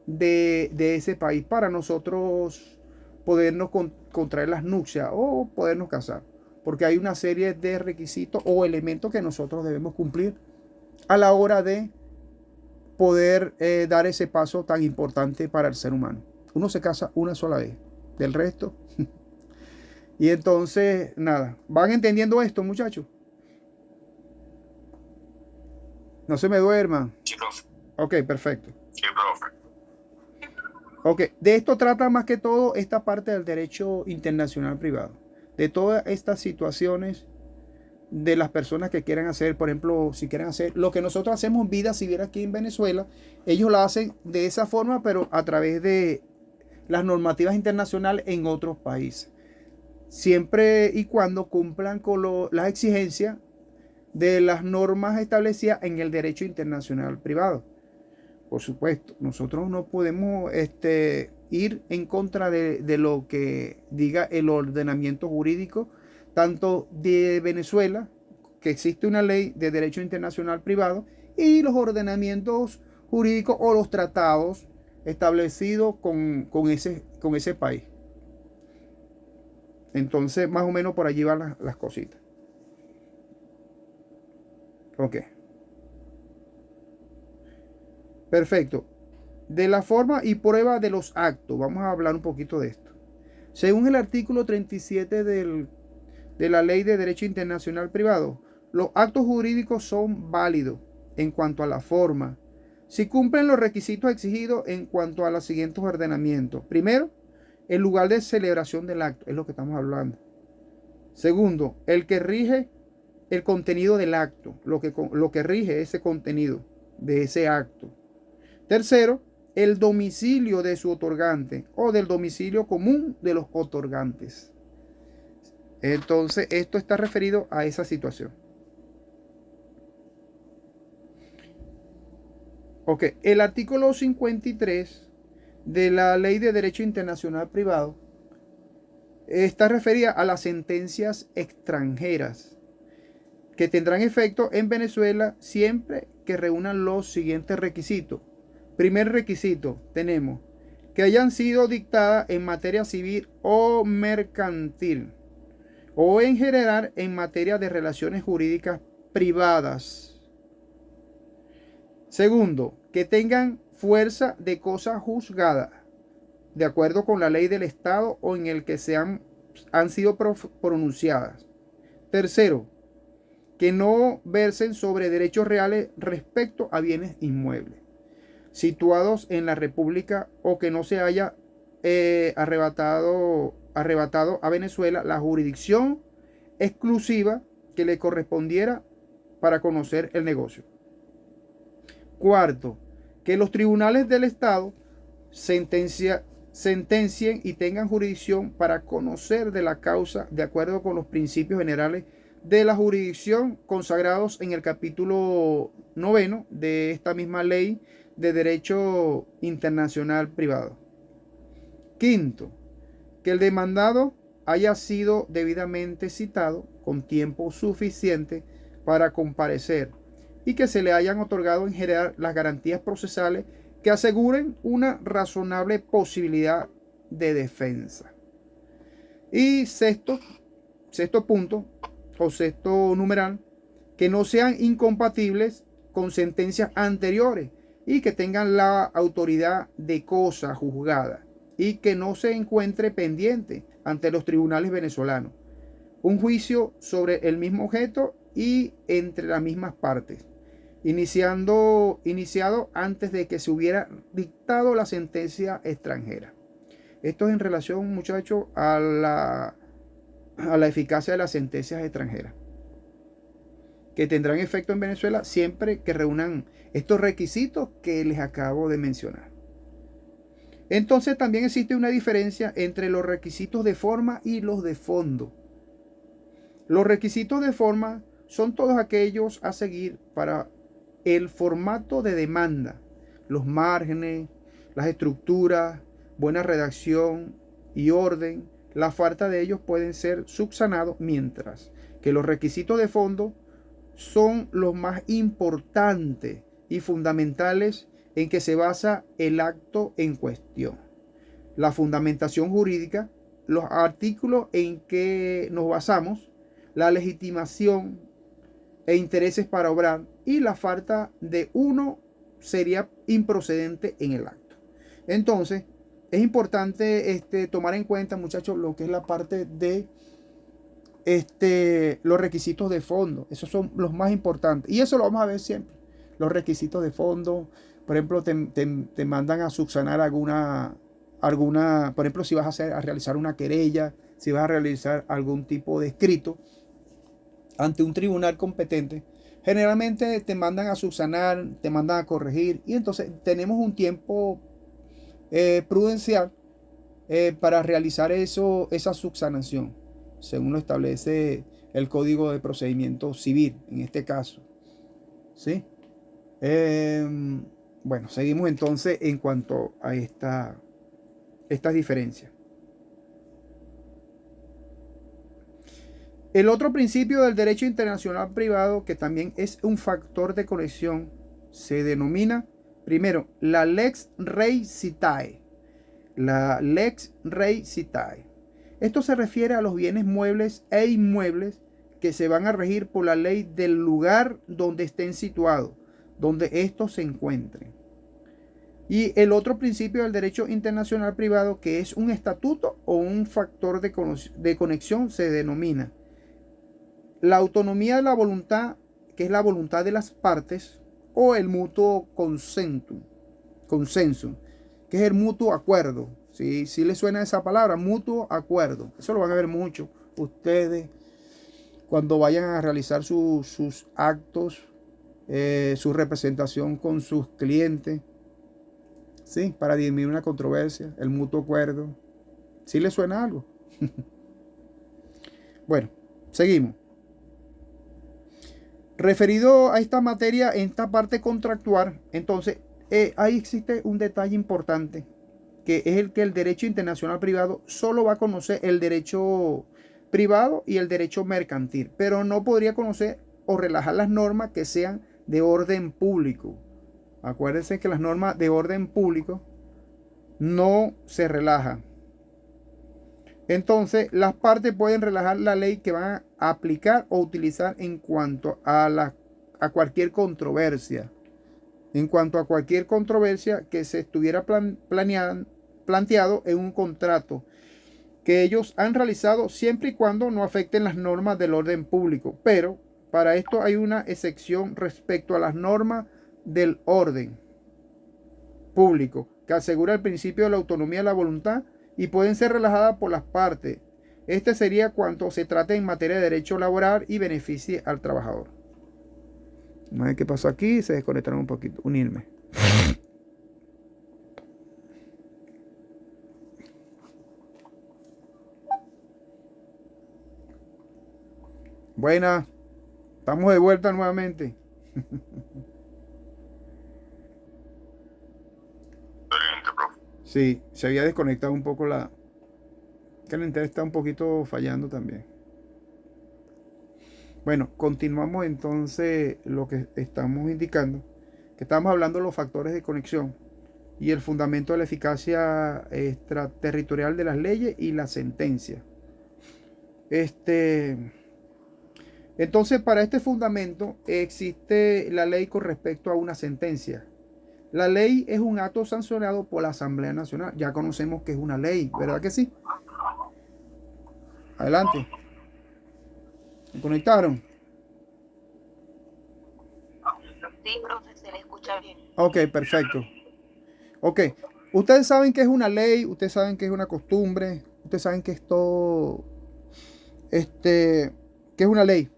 de ese país para nosotros podernos contraer las nupcias o podernos casar, porque hay una serie de requisitos o elementos que nosotros debemos cumplir a la hora de poder dar ese paso tan importante para el ser humano. Uno se casa una sola vez, del resto. Y entonces, nada, ¿van entendiendo esto, muchachos? No se me duerman. Sí, profe. Ok, perfecto. Sí, profe. Ok, de esto trata más que todo esta parte del derecho internacional privado. De todas estas situaciones de las personas que quieran hacer, por ejemplo, si quieren hacer lo que nosotros hacemos en vida civil aquí en Venezuela, ellos lo hacen de esa forma, pero a través de las normativas internacionales en otros países. Siempre y cuando cumplan con las exigencias de las normas establecidas en el derecho internacional privado. Por supuesto, nosotros no podemos ir en contra de lo que diga el ordenamiento jurídico, tanto de Venezuela, que existe una ley de derecho internacional privado, y los ordenamientos jurídicos o los tratados establecidos con ese país. Entonces, más o menos por allí van las cositas. Ok. Perfecto. De la forma y prueba de los actos, vamos a hablar un poquito de esto. Según el artículo 37 de la Ley de Derecho Internacional Privado, los actos jurídicos son válidos en cuanto a la forma, si cumplen los requisitos exigidos en cuanto a los siguientes ordenamientos. Primero, el lugar de celebración del acto, es lo que estamos hablando. Segundo, el que rige el contenido del acto, lo que rige ese contenido de ese acto. Tercero, el domicilio de su otorgante o del domicilio común de los otorgantes. Entonces, esto está referido a esa situación. Ok, el artículo 53 de la Ley de Derecho Internacional Privado está referida a las sentencias extranjeras que tendrán efecto en Venezuela siempre que reúnan los siguientes requisitos. Primer requisito, tenemos que hayan sido dictadas en materia civil o mercantil o en general en materia de relaciones jurídicas privadas. Segundo, que tengan fuerza de cosa juzgada, de acuerdo con la ley del Estado o en el que han sido pronunciadas. Tercero, que no versen sobre derechos reales respecto a bienes inmuebles situados en la República o que no se haya arrebatado a Venezuela la jurisdicción exclusiva que le correspondiera para conocer el negocio. Cuarto, que los tribunales del Estado sentencien y tengan jurisdicción para conocer de la causa de acuerdo con los principios generales de la jurisdicción consagrados en el capítulo 9 de esta misma ley de derecho internacional privado. Quinto, que el demandado haya sido debidamente citado con tiempo suficiente para comparecer y que se le hayan otorgado en general las garantías procesales que aseguren una razonable posibilidad de defensa. Y sexto punto o sexto numeral, que no sean incompatibles con sentencias anteriores y que tengan la autoridad de cosa juzgada y que no se encuentre pendiente ante los tribunales venezolanos un juicio sobre el mismo objeto y entre las mismas partes, iniciado antes de que se hubiera dictado la sentencia extranjera. Esto es en relación, muchachos, a la eficacia de las sentencias extranjeras, que tendrán efecto en Venezuela siempre que reúnan estos requisitos que les acabo de mencionar. Entonces también existe una diferencia entre los requisitos de forma y los de fondo. Los requisitos de forma son todos aquellos a seguir para el formato de demanda, los márgenes, las estructuras, buena redacción y orden. La falta de ellos pueden ser subsanados, mientras que los requisitos de fondo son los más importantes y fundamentales en que se basa el acto en cuestión. La fundamentación jurídica, los artículos en que nos basamos, la legitimación e intereses para obrar y la falta de uno sería improcedente en el acto. Entonces, es importante tomar en cuenta, muchachos, lo que es la parte de los requisitos de fondo. Esos son los más importantes. Y eso lo vamos a ver siempre. Los requisitos de fondo, por ejemplo, te mandan a subsanar alguna, por ejemplo, si vas a realizar una querella, si vas a realizar algún tipo de escrito ante un tribunal competente, generalmente te mandan a subsanar, te mandan a corregir, y entonces tenemos un tiempo prudencial para realizar esa subsanación, según lo establece el Código de Procedimiento Civil, en este caso. ¿Sí? Bueno, seguimos entonces en cuanto a estas diferencias. El otro principio del derecho internacional privado, que también es un factor de conexión, se denomina, primero, la lex rei citae. La lex rei citae. Esto se refiere a los bienes muebles e inmuebles que se van a regir por la ley del lugar donde estén situados, donde estos se encuentren. Y el otro principio del derecho internacional privado, que es un estatuto o un factor de conexión, se denomina la autonomía de la voluntad, que es la voluntad de las partes, o el mutuo consenso, que es el mutuo acuerdo, Si les suena esa palabra, mutuo acuerdo. Eso lo van a ver mucho ustedes cuando vayan a realizar sus actos, su representación con sus clientes, ¿sí? Para dirimir una controversia, el mutuo acuerdo. ¿Sí les suena algo? Bueno, seguimos. Referido a esta materia, en esta parte contractual, entonces, ahí existe un detalle importante, que es el que el derecho internacional privado solo va a conocer el derecho privado y el derecho mercantil, pero no podría conocer o relajar las normas que sean de orden público. Acuérdense que las normas de orden público no se relajan. Entonces, las partes pueden relajar la ley que van a aplicar o utilizar en cuanto a cualquier controversia. En cuanto a cualquier controversia que se estuviera planteado en un contrato que ellos han realizado, siempre y cuando no afecten las normas del orden público. Pero para esto hay una excepción respecto a las normas del orden público, que asegura el principio de la autonomía de la voluntad y pueden ser relajadas por las partes. Este sería cuanto se trate en materia de derecho laboral y beneficie al trabajador. Vamos a ver qué pasó aquí. Se desconectaron un poquito. Unirme. Buenas. Estamos de vuelta nuevamente. Excelente, profe. Sí, se había desconectado un poco que el internet está un poquito fallando también. Bueno, continuamos entonces lo que estamos indicando, que estamos hablando de los factores de conexión y el fundamento de la eficacia extraterritorial de las leyes y la sentencia. Entonces, para este fundamento existe la ley con respecto a una sentencia. La ley es un acto sancionado por la Asamblea Nacional. Ya conocemos que es una ley, ¿verdad que sí? Adelante. ¿Me conectaron? Sí, profe, se le escucha bien. Ok, perfecto. Ok. Ustedes saben que es una ley, ustedes saben que es una costumbre, ustedes saben que esto, que es una ley.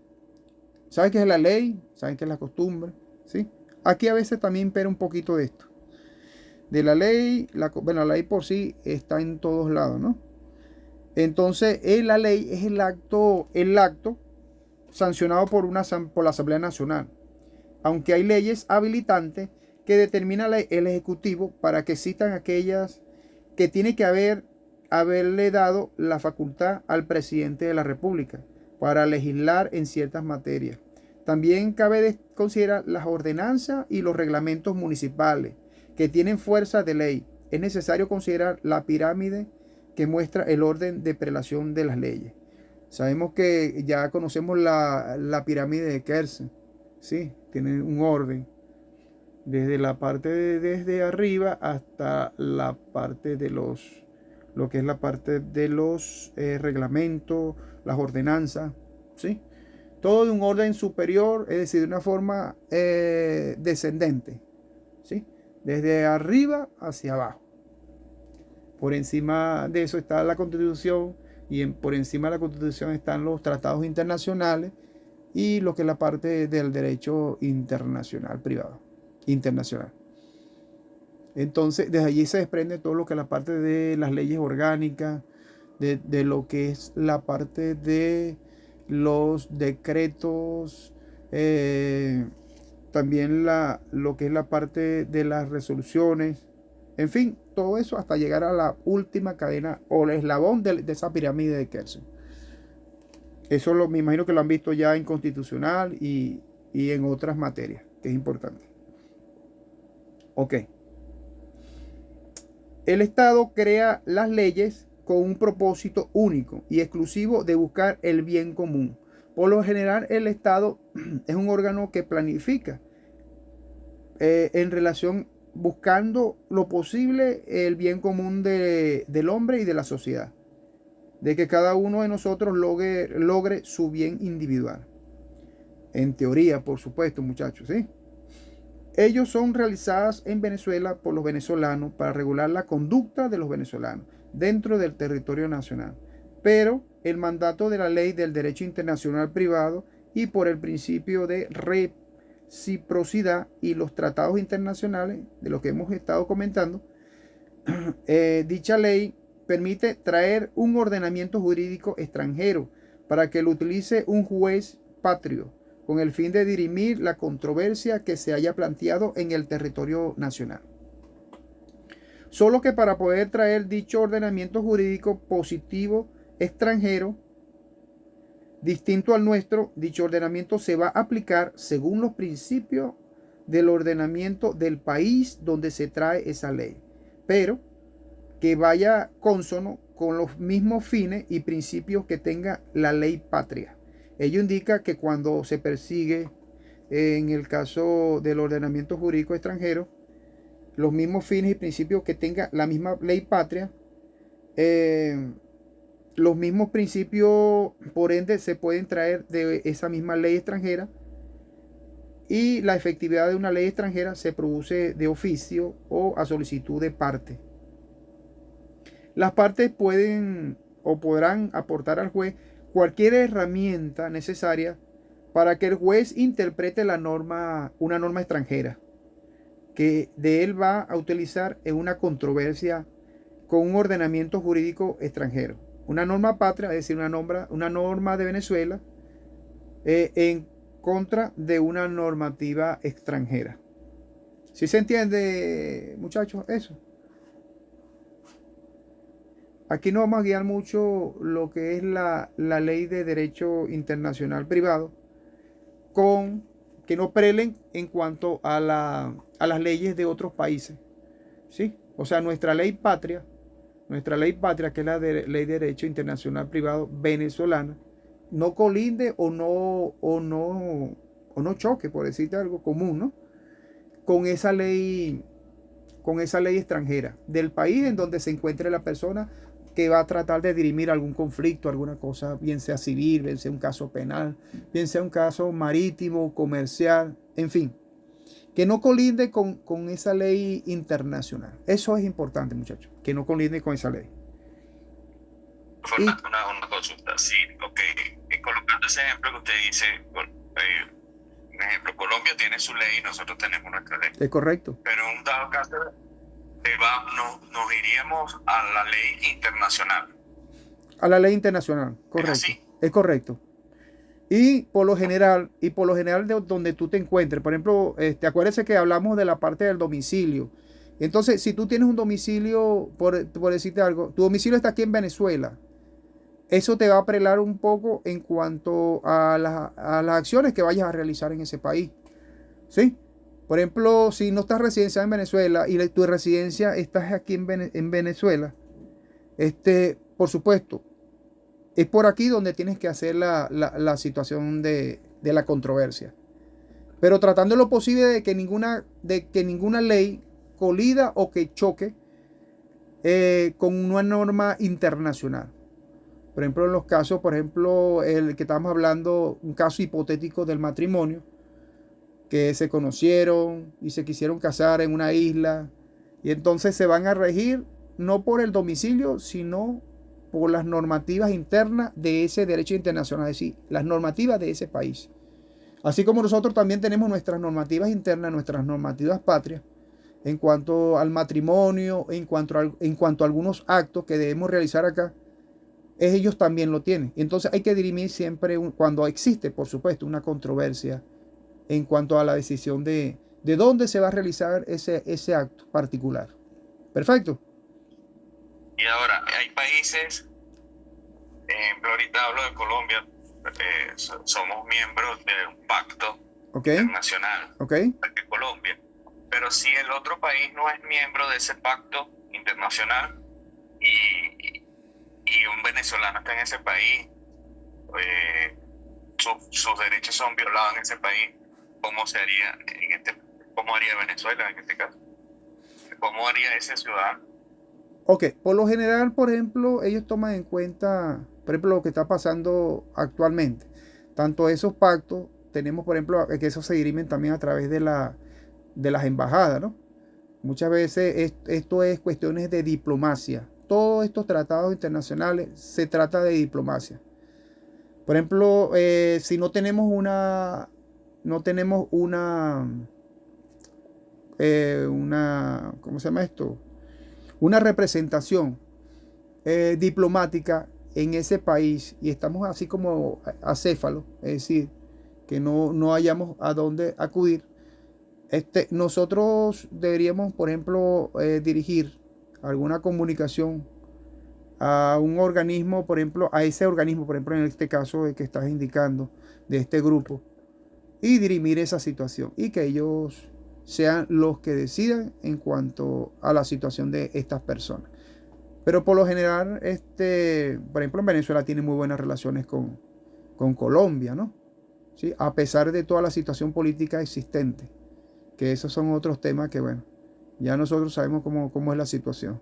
¿Saben qué es la ley? ¿Saben qué es la costumbre? ¿Sí? Aquí a veces también impera un poquito de esto. De la ley, bueno, la ley por sí está en todos lados, ¿no? Entonces, la ley es el acto sancionado por la Asamblea Nacional. Aunque hay leyes habilitantes que determina el Ejecutivo para que existan aquellas que tiene que haberle dado la facultad al presidente de la República para legislar en ciertas materias. También cabe considerar las ordenanzas y los reglamentos municipales que tienen fuerza de ley. Es necesario considerar la pirámide que muestra el orden de prelación de las leyes. Sabemos que ya conocemos la pirámide de Kelsen, ¿sí? Tiene un orden desde la parte desde arriba hasta la parte de lo que es la parte de los reglamentos, las ordenanzas, ¿sí? Todo de un orden superior, es decir, de una forma descendente, ¿sí? Desde arriba hacia abajo. Por encima de eso está la Constitución y por encima de la Constitución están los tratados internacionales y lo que es la parte del derecho internacional privado, internacional. Entonces, desde allí se desprende todo lo que es la parte de las leyes orgánicas, de lo que es la parte de los decretos, también lo que es la parte de las resoluciones, en fin, todo eso hasta llegar a la última cadena o el eslabón de esa pirámide de Kelsen. Eso me imagino que lo han visto ya en constitucional y en otras materias, que es importante. Ok. El Estado crea las leyes con un propósito único y exclusivo de buscar el bien común. Por lo general, el Estado es un órgano que planifica en relación buscando lo posible el bien común del hombre y de la sociedad. De que cada uno de nosotros logre su bien individual. En teoría, por supuesto, muchachos, ¿sí? Ellos son realizadas en Venezuela por los venezolanos para regular la conducta de los venezolanos dentro del territorio nacional, pero el mandato de la ley del derecho internacional privado y por el principio de reciprocidad y los tratados internacionales de los que hemos estado comentando, dicha ley permite traer un ordenamiento jurídico extranjero para que lo utilice un juez patrio con el fin de dirimir la controversia que se haya planteado en el territorio nacional. Solo que para poder traer dicho ordenamiento jurídico positivo extranjero, distinto al nuestro, dicho ordenamiento se va a aplicar según los principios del ordenamiento del país donde se trae esa ley, pero que vaya consono con los mismos fines y principios que tenga la ley patria. Ello indica que cuando se persigue, en el caso del ordenamiento jurídico extranjero, los mismos fines y principios que tenga la misma ley patria, los mismos principios, por ende, se pueden traer de esa misma ley extranjera, y la efectividad de una ley extranjera se produce de oficio o a solicitud de parte. Las partes pueden o podrán aportar al juez cualquier herramienta necesaria para que el juez interprete una norma extranjera que de él va a utilizar en una controversia con un ordenamiento jurídico extranjero. Una norma patria, es decir, una norma de Venezuela en contra de una normativa extranjera. ¿Sí se entiende, muchachos, eso? Aquí no vamos a guiar mucho lo que es la ley de derecho internacional privado, con que no prelen en cuanto a las leyes de otros países, ¿sí? O sea, nuestra ley patria, que es la ley de derecho internacional privado venezolana, no colinde o no choque, por decirte algo común, ¿no? Con esa ley extranjera del país en donde se encuentre la persona que va a tratar de dirimir algún conflicto, alguna cosa, bien sea civil, bien sea un caso penal, bien sea un caso marítimo, comercial, en fin, que no colinde con esa ley internacional. Eso es importante, muchachos, que no colinde con esa ley. Una consulta, sí, ok. Colocando ese ejemplo que usted dice, un ejemplo, Colombia tiene su ley y nosotros tenemos nuestra ley. Es correcto. Pero en un dado caso, nos iríamos a la ley internacional. A la ley internacional, correcto. ¿Es así? Es correcto. Y por lo general de donde tú te encuentres, por ejemplo, acuérdese que hablamos de la parte del domicilio. Entonces, si tú tienes un domicilio, por decirte algo, tu domicilio está aquí en Venezuela, eso te va a prelar un poco en cuanto a las acciones que vayas a realizar en ese país, ¿sí? Por ejemplo, si no estás residenciado en Venezuela y tu residencia estás aquí en Venezuela, por supuesto, es por aquí donde tienes que hacer la situación de la controversia. Pero tratando lo posible de que ninguna ley colida o que choque con una norma internacional. Por ejemplo, en los casos, el que estamos hablando, un caso hipotético del matrimonio, que se conocieron y se quisieron casar en una isla, y entonces se van a regir no por el domicilio, sino por las normativas internas de ese derecho internacional, es decir, las normativas de ese país. Así como nosotros también tenemos nuestras normativas internas, nuestras normativas patrias, en cuanto al matrimonio, en cuanto a algunos actos que debemos realizar acá, ellos también lo tienen. Entonces hay que dirimir siempre cuando existe, por supuesto, una controversia en cuanto a la decisión de dónde se va a realizar ese acto particular. Perfecto. Y ahora, hay países, ejemplo, ahorita hablo de Colombia, somos miembros de un pacto internacional, de Colombia, pero si el otro país no es miembro de ese pacto internacional y un venezolano está en ese país, sus derechos son violados en ese país, ¿cómo se haría cómo haría Venezuela en este caso? ¿Cómo haría ese ciudadano? Ok, por lo general, por ejemplo, ellos toman en cuenta, por ejemplo, lo que está pasando actualmente. Tanto esos pactos, tenemos, por ejemplo, que esos se dirimen también a través de de las embajadas, ¿no? Muchas veces esto es cuestiones de diplomacia. Todos estos tratados internacionales se trata de diplomacia. Por ejemplo, si no tenemos una ¿cómo se llama esto? Una representación diplomática en ese país y estamos así como acéfalos, es decir, que no hayamos a dónde acudir. Nosotros deberíamos, por ejemplo, dirigir alguna comunicación a un organismo, por ejemplo, a ese organismo, por ejemplo, en este caso que estás indicando, de este grupo, y dirimir esa situación y que ellos sean los que decidan en cuanto a la situación de estas personas. Pero por lo general, por ejemplo, en Venezuela tiene muy buenas relaciones con Colombia, ¿no? ¿Sí? A pesar de toda la situación política existente, que esos son otros temas que, bueno, ya nosotros sabemos cómo es la situación.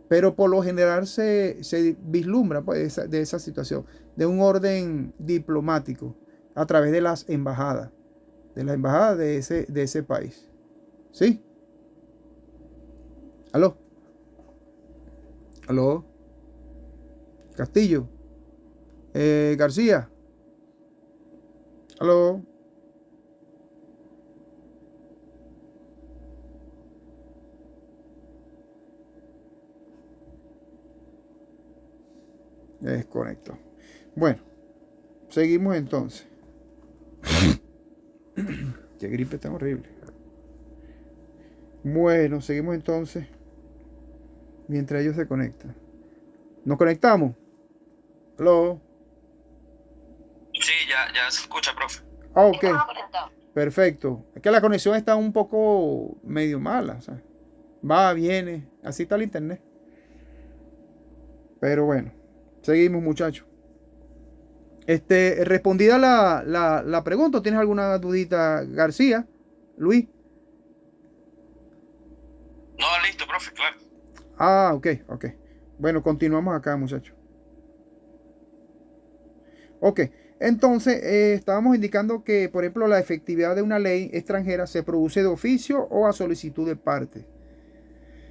Pero por lo general se vislumbra pues, de esa situación, de un orden diplomático, a través de las embajadas, de ese país. ¿Sí? ¿Aló? ¿Aló? Castillo. García. ¿Aló? Desconecto. Bueno, seguimos entonces. Qué gripe tan horrible. Bueno, seguimos entonces. Mientras ellos se conectan. ¿Nos conectamos? ¿Aló? Sí, ya se escucha, profe. Ah, ok. Perfecto. Es que la conexión está un poco medio mala. O sea, va, viene. Así está el internet. Pero bueno, seguimos, muchachos. Respondida la pregunta, ¿tienes alguna dudita, García? Luis. No, listo, profe, claro. Ah, ok. Bueno, continuamos acá, muchachos. Ok, entonces estábamos indicando que, por ejemplo, la efectividad de una ley extranjera se produce de oficio o a solicitud de parte.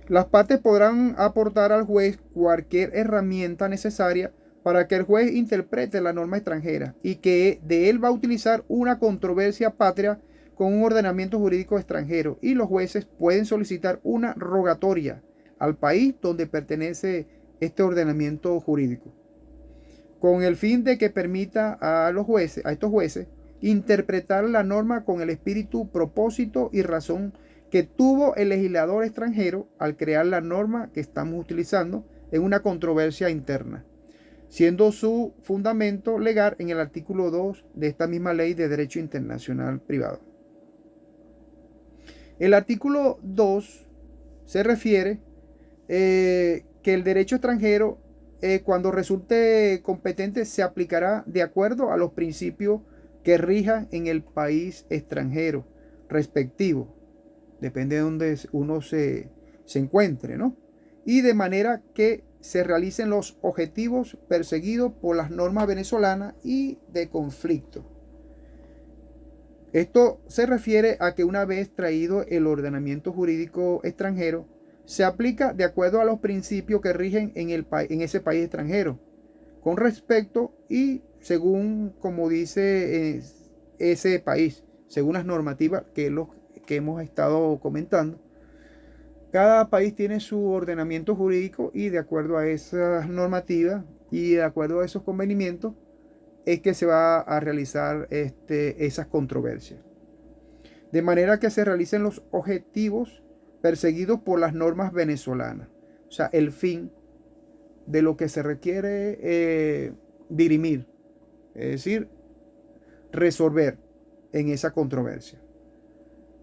Las partes podrán aportar al juez cualquier herramienta necesaria para que el juez interprete la norma extranjera y que de él va a utilizar una controversia patria con un ordenamiento jurídico extranjero, y los jueces pueden solicitar una rogatoria al país donde pertenece este ordenamiento jurídico, con el fin de que permita a estos jueces, interpretar la norma con el espíritu, propósito y razón que tuvo el legislador extranjero al crear la norma que estamos utilizando en una controversia interna, siendo su fundamento legal en el artículo 2 de esta misma ley de derecho internacional privado. El artículo 2 se refiere que el derecho extranjero, cuando resulte competente, se aplicará de acuerdo a los principios que rijan en el país extranjero respectivo. Depende de donde uno se encuentre, ¿no? Y de manera que se realicen los objetivos perseguidos por las normas venezolanas y de conflicto. Esto se refiere a que una vez traído el ordenamiento jurídico extranjero, se aplica de acuerdo a los principios que rigen en ese país extranjero, con respecto y según, como dice ese país, según las normativas que hemos estado comentando. Cada país tiene su ordenamiento jurídico y de acuerdo a esas normativas y de acuerdo a esos convenimientos es que se va a realizar esas controversias. De manera que se realicen los objetivos perseguidos por las normas venezolanas. O sea, el fin de lo que se requiere dirimir, es decir, resolver en esa controversia,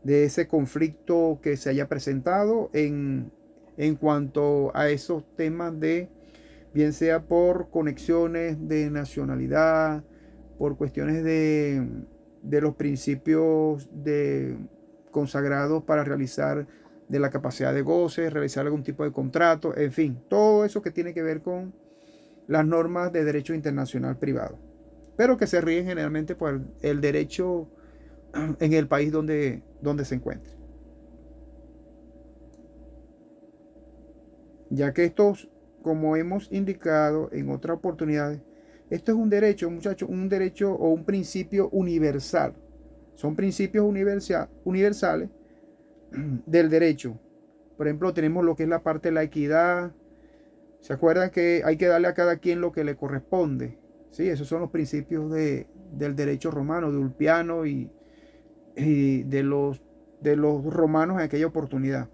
de ese conflicto que se haya presentado en cuanto a esos temas de, bien sea por conexiones de nacionalidad, por cuestiones de los principios consagrados para realizar de la capacidad de goce, realizar algún tipo de contrato, en fin, todo eso que tiene que ver con las normas de derecho internacional privado, pero que se rigen generalmente por el derecho en el país donde se encuentre. ya que estos, como hemos indicado en otras oportunidades, esto es un derecho, muchachos, un derecho o un principio universal. Son principios universales del derecho. Por ejemplo, tenemos lo que es la parte de la equidad. ¿Se acuerdan que hay que darle a cada quien lo que le corresponde? Sí, esos son los principios del derecho romano, de Ulpiano y de los romanos en aquella oportunidad.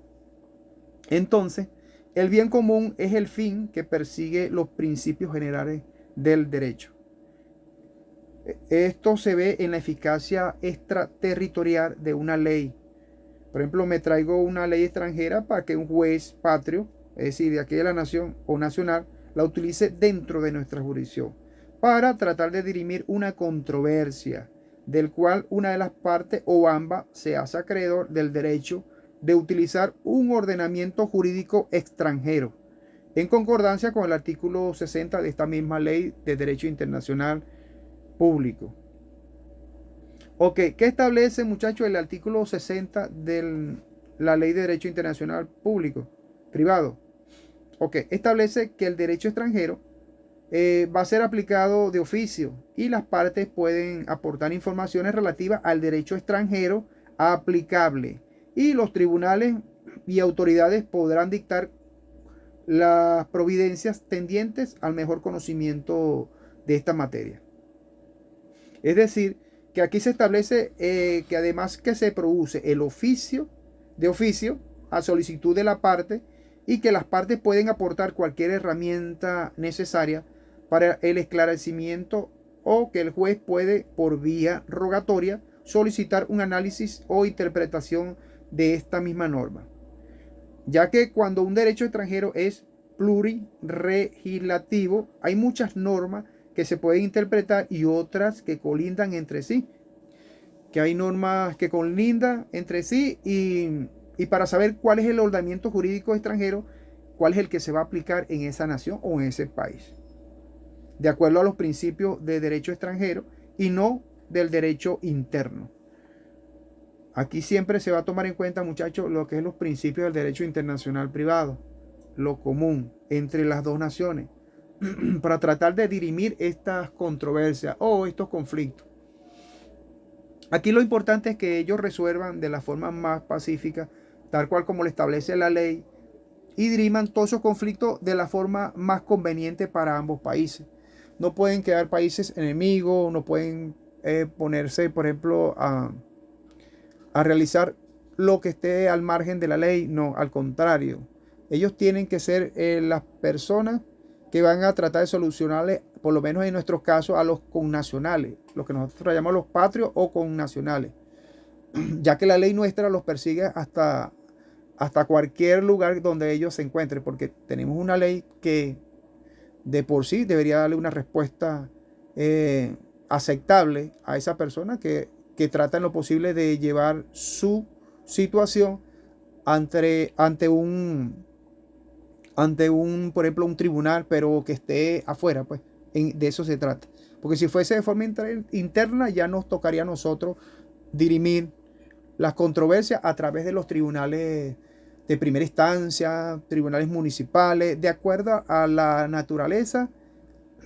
Entonces, el bien común es el fin que persigue los principios generales del derecho. Esto se ve en la eficacia extraterritorial de una ley. Por ejemplo, me traigo una ley extranjera para que un juez patrio, es decir, de aquí de la nación o nacional, la utilice dentro de nuestra jurisdicción para tratar de dirimir una controversia del cual una de las partes o ambas se hace acreedor del derecho de utilizar un ordenamiento jurídico extranjero, en concordancia con el artículo 60 de esta misma ley de derecho internacional público. Ok, ¿qué establece, muchachos, el artículo 60 de la ley de derecho internacional público, privado? Ok, establece que el derecho extranjero va a ser aplicado de oficio y las partes pueden aportar informaciones relativas al derecho extranjero aplicable y los tribunales y autoridades podrán dictar las providencias tendientes al mejor conocimiento de esta materia. Es decir, que aquí se establece que además que se produce el oficio a solicitud de la parte y que las partes pueden aportar cualquier herramienta necesaria para el esclarecimiento o que el juez puede por vía rogatoria solicitar un análisis o interpretación de esta misma norma. Ya que cuando un derecho extranjero es plurilegislativo, hay muchas normas que se pueden interpretar y otras que colindan entre sí. Que hay normas que colindan entre sí y para saber cuál es el ordenamiento jurídico extranjero, cuál es el que se va a aplicar en esa nación o en ese país. De acuerdo a los principios de derecho extranjero y no del derecho interno. Aquí siempre se va a tomar en cuenta, muchachos, lo que es los principios del derecho internacional privado, lo común entre las dos naciones, para tratar de dirimir estas controversias o estos conflictos. Aquí lo importante es que ellos resuelvan de la forma más pacífica, tal cual como lo establece la ley, y diriman todos esos conflictos de la forma más conveniente para ambos países. No pueden quedar países enemigos, no pueden ponerse, por ejemplo, a realizar lo que esté al margen de la ley. No, al contrario. Ellos tienen que ser las personas que van a tratar de solucionarle, por lo menos en nuestros casos, a los connacionales, lo que nosotros llamamos los patrios o connacionales, ya que la ley nuestra los persigue hasta cualquier lugar donde ellos se encuentren, porque tenemos una ley que de por sí debería darle una respuesta aceptable a esa persona que trata en lo posible de llevar su situación ante un, por ejemplo, un tribunal, pero que esté afuera, pues de eso se trata. Porque si fuese de forma interna, ya nos tocaría a nosotros dirimir las controversias a través de los tribunales de primera instancia, tribunales municipales, de acuerdo a la naturaleza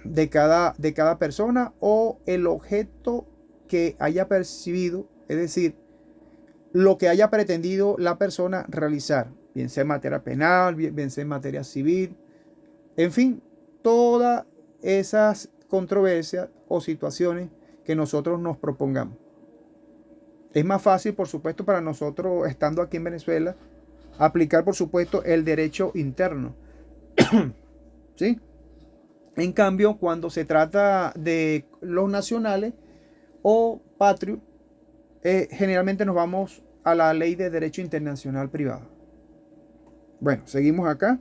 de cada persona o el objeto que haya percibido, es decir, lo que haya pretendido la persona realizar, bien sea en materia penal, bien sea en materia civil, en fin, todas esas controversias o situaciones que nosotros nos propongamos. Es más fácil, por supuesto, para nosotros, estando aquí en Venezuela, aplicar, por supuesto, el derecho interno. ¿Sí? En cambio, cuando se trata de los nacionales o patrios, generalmente nos vamos a la ley de derecho internacional privado. Bueno, seguimos acá.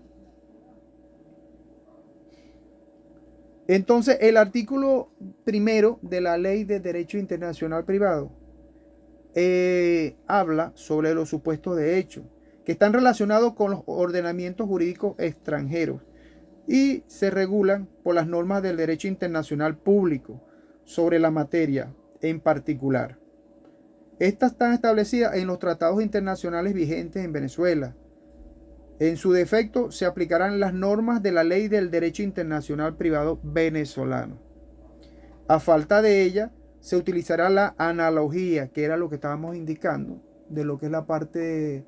Entonces, el artículo primero de la ley de derecho internacional privado habla sobre los supuestos de hecho que están relacionados con los ordenamientos jurídicos extranjeros y se regulan por las normas del derecho internacional público sobre la materia en particular. Estas están establecidas en los tratados internacionales vigentes en Venezuela, En su defecto, se aplicarán las normas de la ley del derecho internacional privado venezolano. A falta de ella, se utilizará la analogía, que era lo que estábamos indicando, de lo que es la parte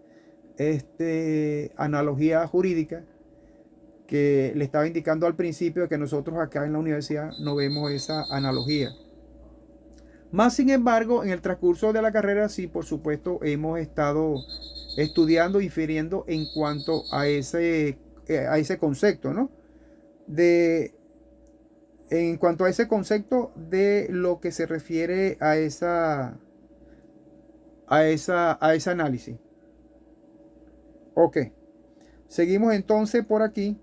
analogía jurídica, que le estaba indicando al principio que nosotros acá en la universidad no vemos esa analogía. Más sin embargo, en el transcurso de la carrera sí, por supuesto, hemos estado estudiando, infiriendo en cuanto a ese concepto, ¿no? En cuanto a ese concepto de lo que se refiere a ese análisis. Ok. Seguimos entonces por aquí.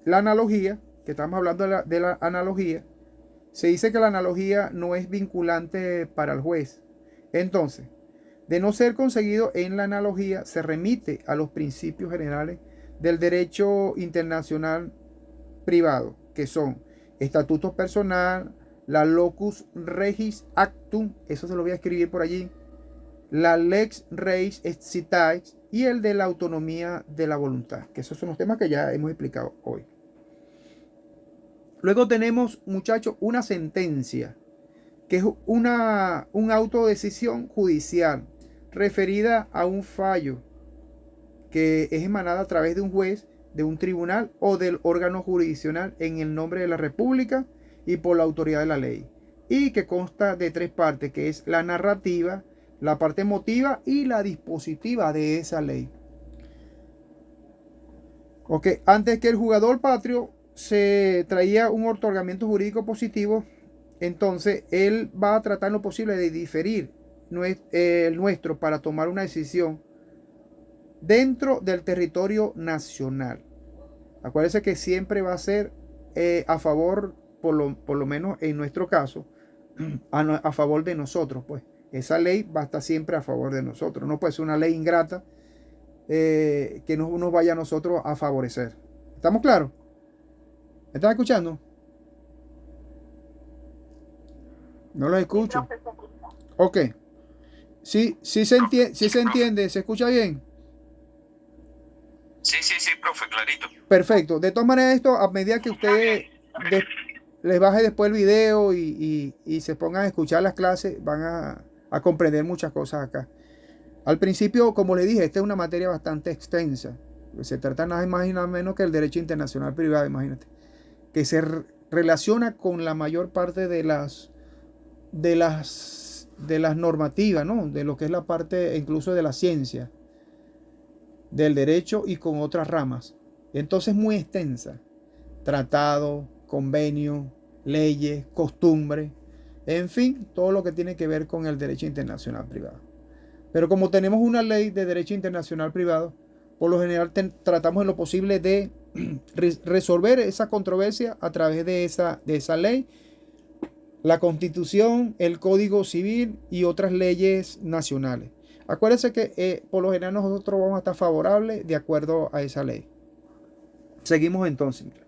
La analogía, que estamos hablando de la analogía. Se dice que la analogía no es vinculante para el juez. Entonces, de no ser conseguido en la analogía, se remite a los principios generales del derecho internacional privado, que son estatutos personal, la locus regis actum, eso se lo voy a escribir por allí, la lex reis excitatis y el de la autonomía de la voluntad, que esos son los temas que ya hemos explicado hoy. Luego tenemos, muchachos, una sentencia, que es una autodecisión judicial referida a un fallo que es emanada a través de un juez, de un tribunal o del órgano jurisdiccional en el nombre de la República y por la autoridad de la ley, y que consta de 3 partes, que es la narrativa, la parte emotiva y la dispositiva de esa ley. Ok, antes que el jugador patrio se traía un otorgamiento jurídico positivo, entonces él va a tratar lo posible de diferir el nuestro para tomar una decisión dentro del territorio nacional. Acuérdense que siempre va a ser a favor, por lo menos en nuestro caso, a favor de nosotros, pues. Esa ley va a estar siempre a favor de nosotros. No puede ser una ley ingrata que no nos vaya a nosotros a favorecer. ¿Estamos claros? ¿Me están escuchando? No los escucho. Ok. Sí se entiende, ¿se escucha bien? Sí, profe, clarito. Perfecto. De todas maneras, esto a medida que ustedes les baje después el video y se pongan a escuchar las clases, van a comprender muchas cosas acá. Al principio, como les dije, esta es una materia bastante extensa. Se trata nada más y nada menos que el derecho internacional privado, imagínate, que se relaciona con la mayor parte de las normativas, ¿no? De lo que es la parte incluso de la ciencia, del derecho y con otras ramas. Entonces muy extensa. Tratado, convenio, leyes, costumbres, en fin, todo lo que tiene que ver con el derecho internacional privado. Pero como tenemos una ley de derecho internacional privado, por lo general tratamos en lo posible de resolver esa controversia a través de esa ley, la Constitución, el Código Civil y otras leyes nacionales. Acuérdense que por lo general nosotros vamos a estar favorables de acuerdo a esa ley. Seguimos entonces, muchachos.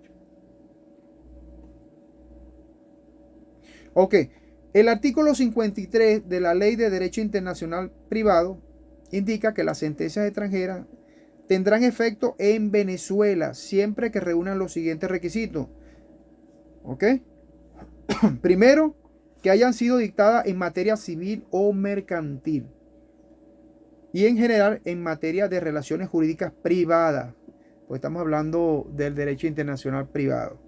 Ok, el artículo 53 de la Ley de Derecho Internacional Privado indica que las sentencias extranjeras tendrán efecto en Venezuela siempre que reúnan los siguientes requisitos. ¿Ok? Primero, que hayan sido dictadas en materia civil o mercantil y en general en materia de relaciones jurídicas privadas, pues estamos hablando del derecho internacional privado.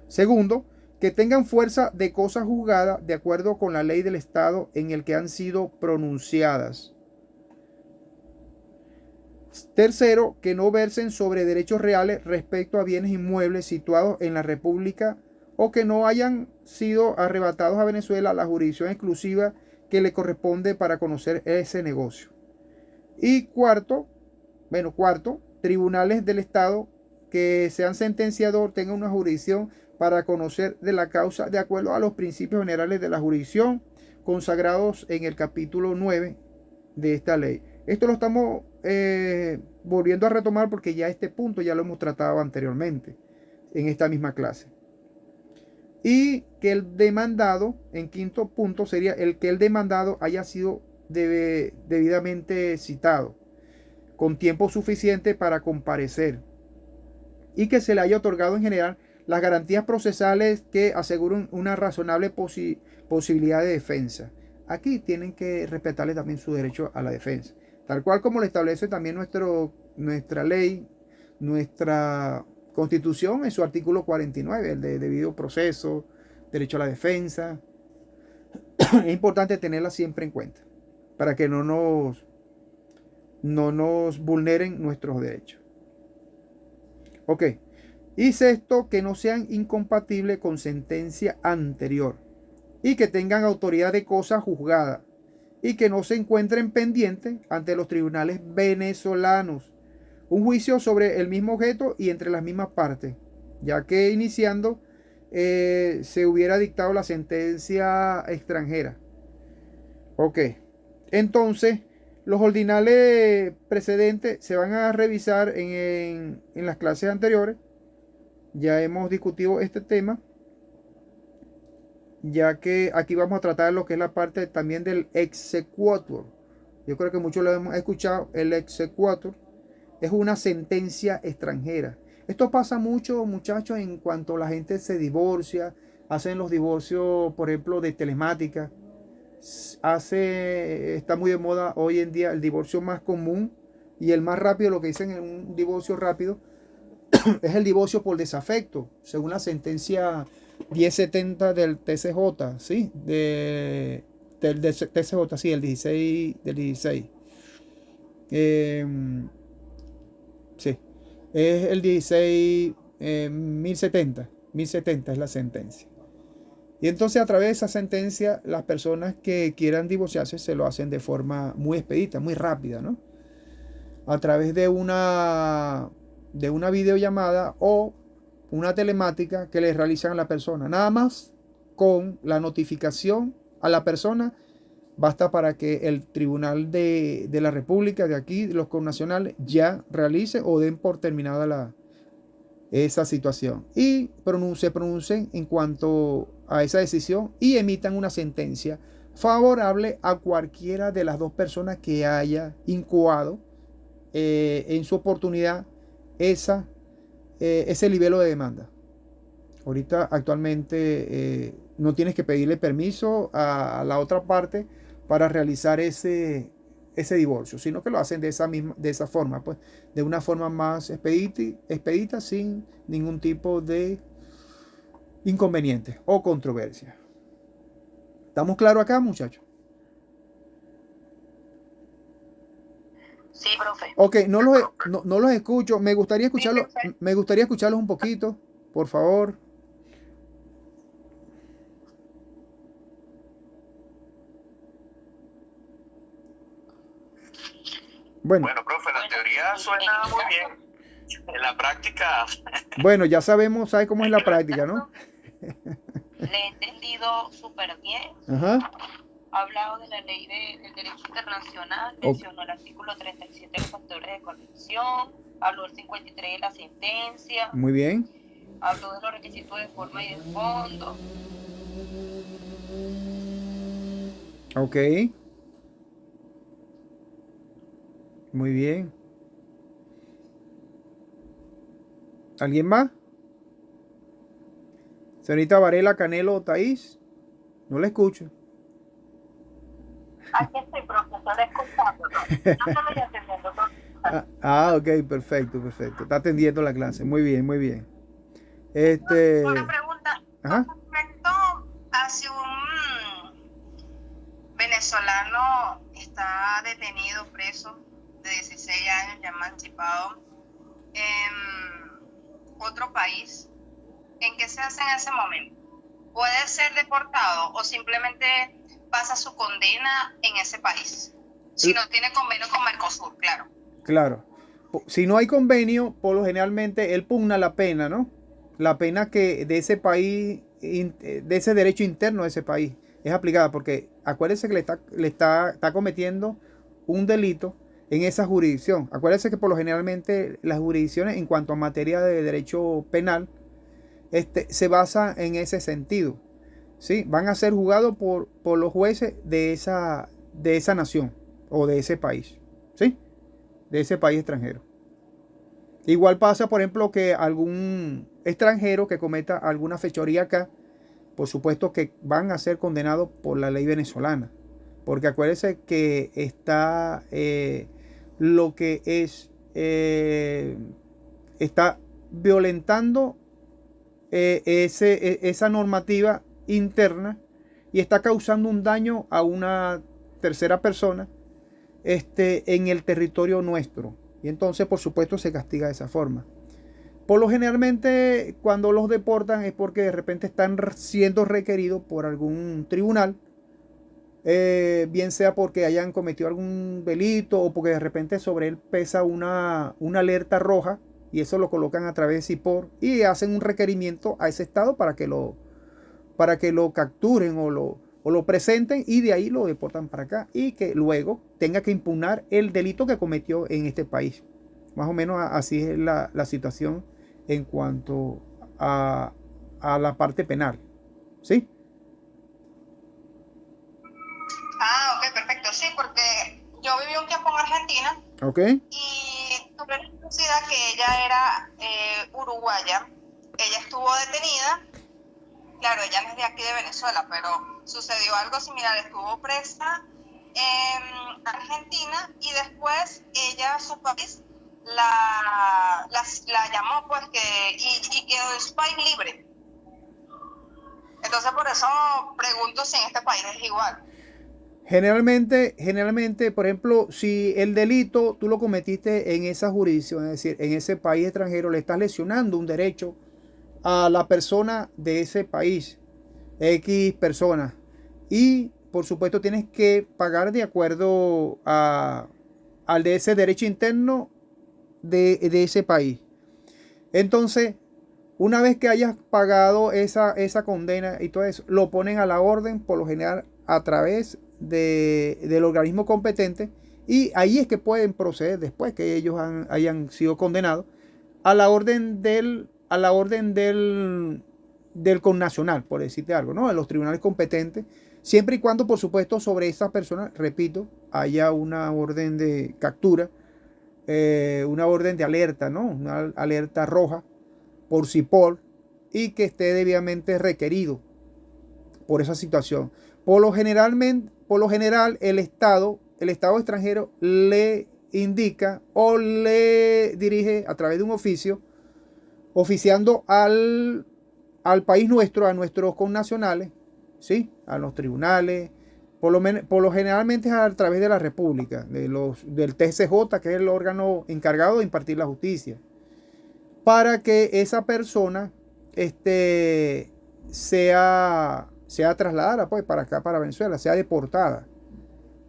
Segundo, que tengan fuerza de cosa juzgada de acuerdo con la ley del Estado en el que han sido pronunciadas. Tercero, que no versen sobre derechos reales respecto a bienes inmuebles situados en la República o que no hayan sido arrebatados a Venezuela la jurisdicción exclusiva que le corresponde para conocer ese negocio. Y cuarto, tribunales del Estado que sean sentenciador tengan una jurisdicción para conocer de la causa de acuerdo a los principios generales de la jurisdicción consagrados en el capítulo 9 de esta ley. Esto lo estamos volviendo a retomar porque ya este punto ya lo hemos tratado anteriormente en esta misma clase. Y que el demandado, en quinto punto, sería el que el demandado haya sido debidamente citado, con tiempo suficiente para comparecer, y que se le haya otorgado en general las garantías procesales que aseguren una razonable posibilidad de defensa. Aquí tienen que respetarle también su derecho a la defensa, tal cual como lo establece también nuestra ley, nuestra Constitución en su artículo 49, el de debido proceso, derecho a la defensa. Es importante tenerla siempre en cuenta para que no nos vulneren nuestros derechos. Ok. Y sexto, que no sean incompatibles con sentencia anterior y que tengan autoridad de cosa juzgada y que no se encuentren pendientes ante los tribunales venezolanos un juicio sobre el mismo objeto y entre las mismas partes, ya que iniciando se hubiera dictado la sentencia extranjera. Ok, entonces los ordinales precedentes se van a revisar en las clases anteriores. Ya hemos discutido este tema, ya que aquí vamos a tratar lo que es la parte también del exequatur. Yo creo que muchos lo hemos escuchado. El exequatur es una sentencia extranjera. Esto pasa mucho, muchachos, en cuanto la gente se divorcia, hacen los divorcios, por ejemplo, de telemática. Está muy de moda hoy en día el divorcio más común y el más rápido, lo que dicen en un divorcio rápido, es el divorcio por desafecto, según la sentencia 1070 del TCJ, ¿sí? Del TCJ, sí, el 16 del 16. Sí, es el 16, 1070 es la sentencia. Y entonces a través de esa sentencia, las personas que quieran divorciarse se lo hacen de forma muy expedita, muy rápida, ¿no? A través de una videollamada o una telemática que le realizan a la persona. Nada más con la notificación a la persona basta para que el Tribunal de la República de aquí, de los connacionales, ya realice o den por terminada esa situación y se pronuncien en cuanto a esa decisión y emitan una sentencia favorable a cualquiera de las dos personas que haya incoado en su oportunidad ese nivel de demanda. Ahorita actualmente no tienes que pedirle permiso a la otra parte para realizar ese divorcio, sino que lo hacen de esa forma, pues, de una forma más expedita sin ningún tipo de inconveniente o controversia. ¿Estamos claros acá, muchachos? Sí, profe. Ok, no los escucho. Me gustaría escucharlos un poquito, por favor. Bueno, profe, la teoría suena muy bien. En la práctica. Bueno, ya ¿sabe cómo es la práctica, no? Le he entendido súper bien. Ajá. Ha hablado de la ley del derecho internacional, mencionó el artículo 37 de los factores de conexión, habló del 53 de la sentencia. Muy bien. Habló de los requisitos de forma y de fondo. Ok. Muy bien. ¿Alguien más? Señorita Varela, Canelo, Thaís. No la escucho. Aquí estoy, profesor, escuchando. No solo ya atendiendo. Ok, perfecto. Está atendiendo la clase. Muy bien. Una pregunta. Ajá. Con respecto a si un venezolano está detenido, preso, de 16 años, ya emancipado, en otro país, ¿en qué se hace en ese momento? ¿Puede ser deportado o simplemente pasa su condena en ese país? Si no tiene convenio con Mercosur, claro. Claro. Si no hay convenio, por lo generalmente él pugna la pena, ¿no? La pena que de ese país, de ese derecho interno de ese país, es aplicada, porque acuérdense que le está cometiendo un delito en esa jurisdicción. Acuérdense que por lo generalmente las jurisdicciones en cuanto a materia de derecho penal se basan en ese sentido, ¿sí? Van a ser juzgados por los jueces de de esa nación o de ese país, ¿sí? De ese país extranjero. Igual pasa, por ejemplo, que algún extranjero que cometa alguna fechoría acá, por supuesto que van a ser condenados por la ley venezolana. Porque acuérdense que está lo que es, está violentando esa normativa interna y está causando un daño a una tercera persona en el territorio nuestro. Y entonces, por supuesto, se castiga de esa forma. Por lo generalmente, cuando los deportan es porque de repente están siendo requeridos por algún tribunal, bien sea porque hayan cometido algún delito o porque de repente sobre él pesa una alerta roja y eso lo colocan a través de CIPOR y hacen un requerimiento a ese estado para que lo capturen o lo presenten y de ahí lo deportan para acá y que luego tenga que impugnar el delito que cometió en este país. Más o menos así es la situación en cuanto a la parte penal. ¿Sí? Ah, ok, perfecto. Sí, porque yo viví un tiempo en Argentina. Ok. Y tuve la curiosidad que ella era uruguaya. Ella estuvo detenida. Claro, ella no es de aquí de Venezuela, pero sucedió algo similar. Estuvo presa en Argentina y después ella, su país, la llamó pues y quedó en su país libre. Entonces por eso pregunto si en este país es igual. Generalmente, por ejemplo, si el delito tú lo cometiste en esa jurisdicción, es decir, en ese país extranjero, le estás lesionando un derecho a la persona de ese país, X personas, y por supuesto tienes que pagar de acuerdo al de ese derecho interno de ese país. Entonces, una vez que hayas pagado esa condena y todo eso, lo ponen a la orden, por lo general, a través del organismo competente, y ahí es que pueden proceder después que ellos hayan sido condenados a la orden del connacional, por decirte algo, ¿no? En los tribunales competentes, siempre y cuando, por supuesto, sobre esa persona, repito, haya una orden de captura, una orden de alerta, ¿no? Una alerta roja por CIPOR y que esté debidamente requerido por esa situación. Por lo general, el Estado extranjero le indica o le dirige a través de un oficio, oficiando al país nuestro, a nuestros connacionales, ¿sí? A los tribunales, por lo generalmente a través de la República, del TCJ, que es el órgano encargado de impartir la justicia, para que esa persona sea trasladada pues, para acá, para Venezuela, sea deportada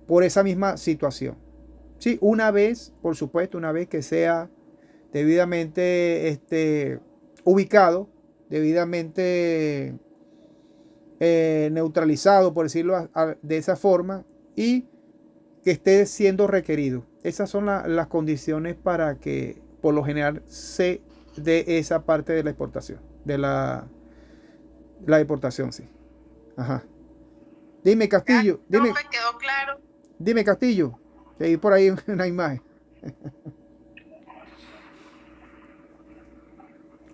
por esa misma situación. Sí, una vez, por supuesto, una vez que sea debidamente ubicado, debidamente neutralizado, por decirlo de esa forma, y que esté siendo requerido. Esas son las condiciones para que, por lo general, se dé esa parte de la exportación, de la deportación, sí. Ajá. Dime, Castillo. No me quedó claro. Dime, Castillo. Que hay por ahí una imagen.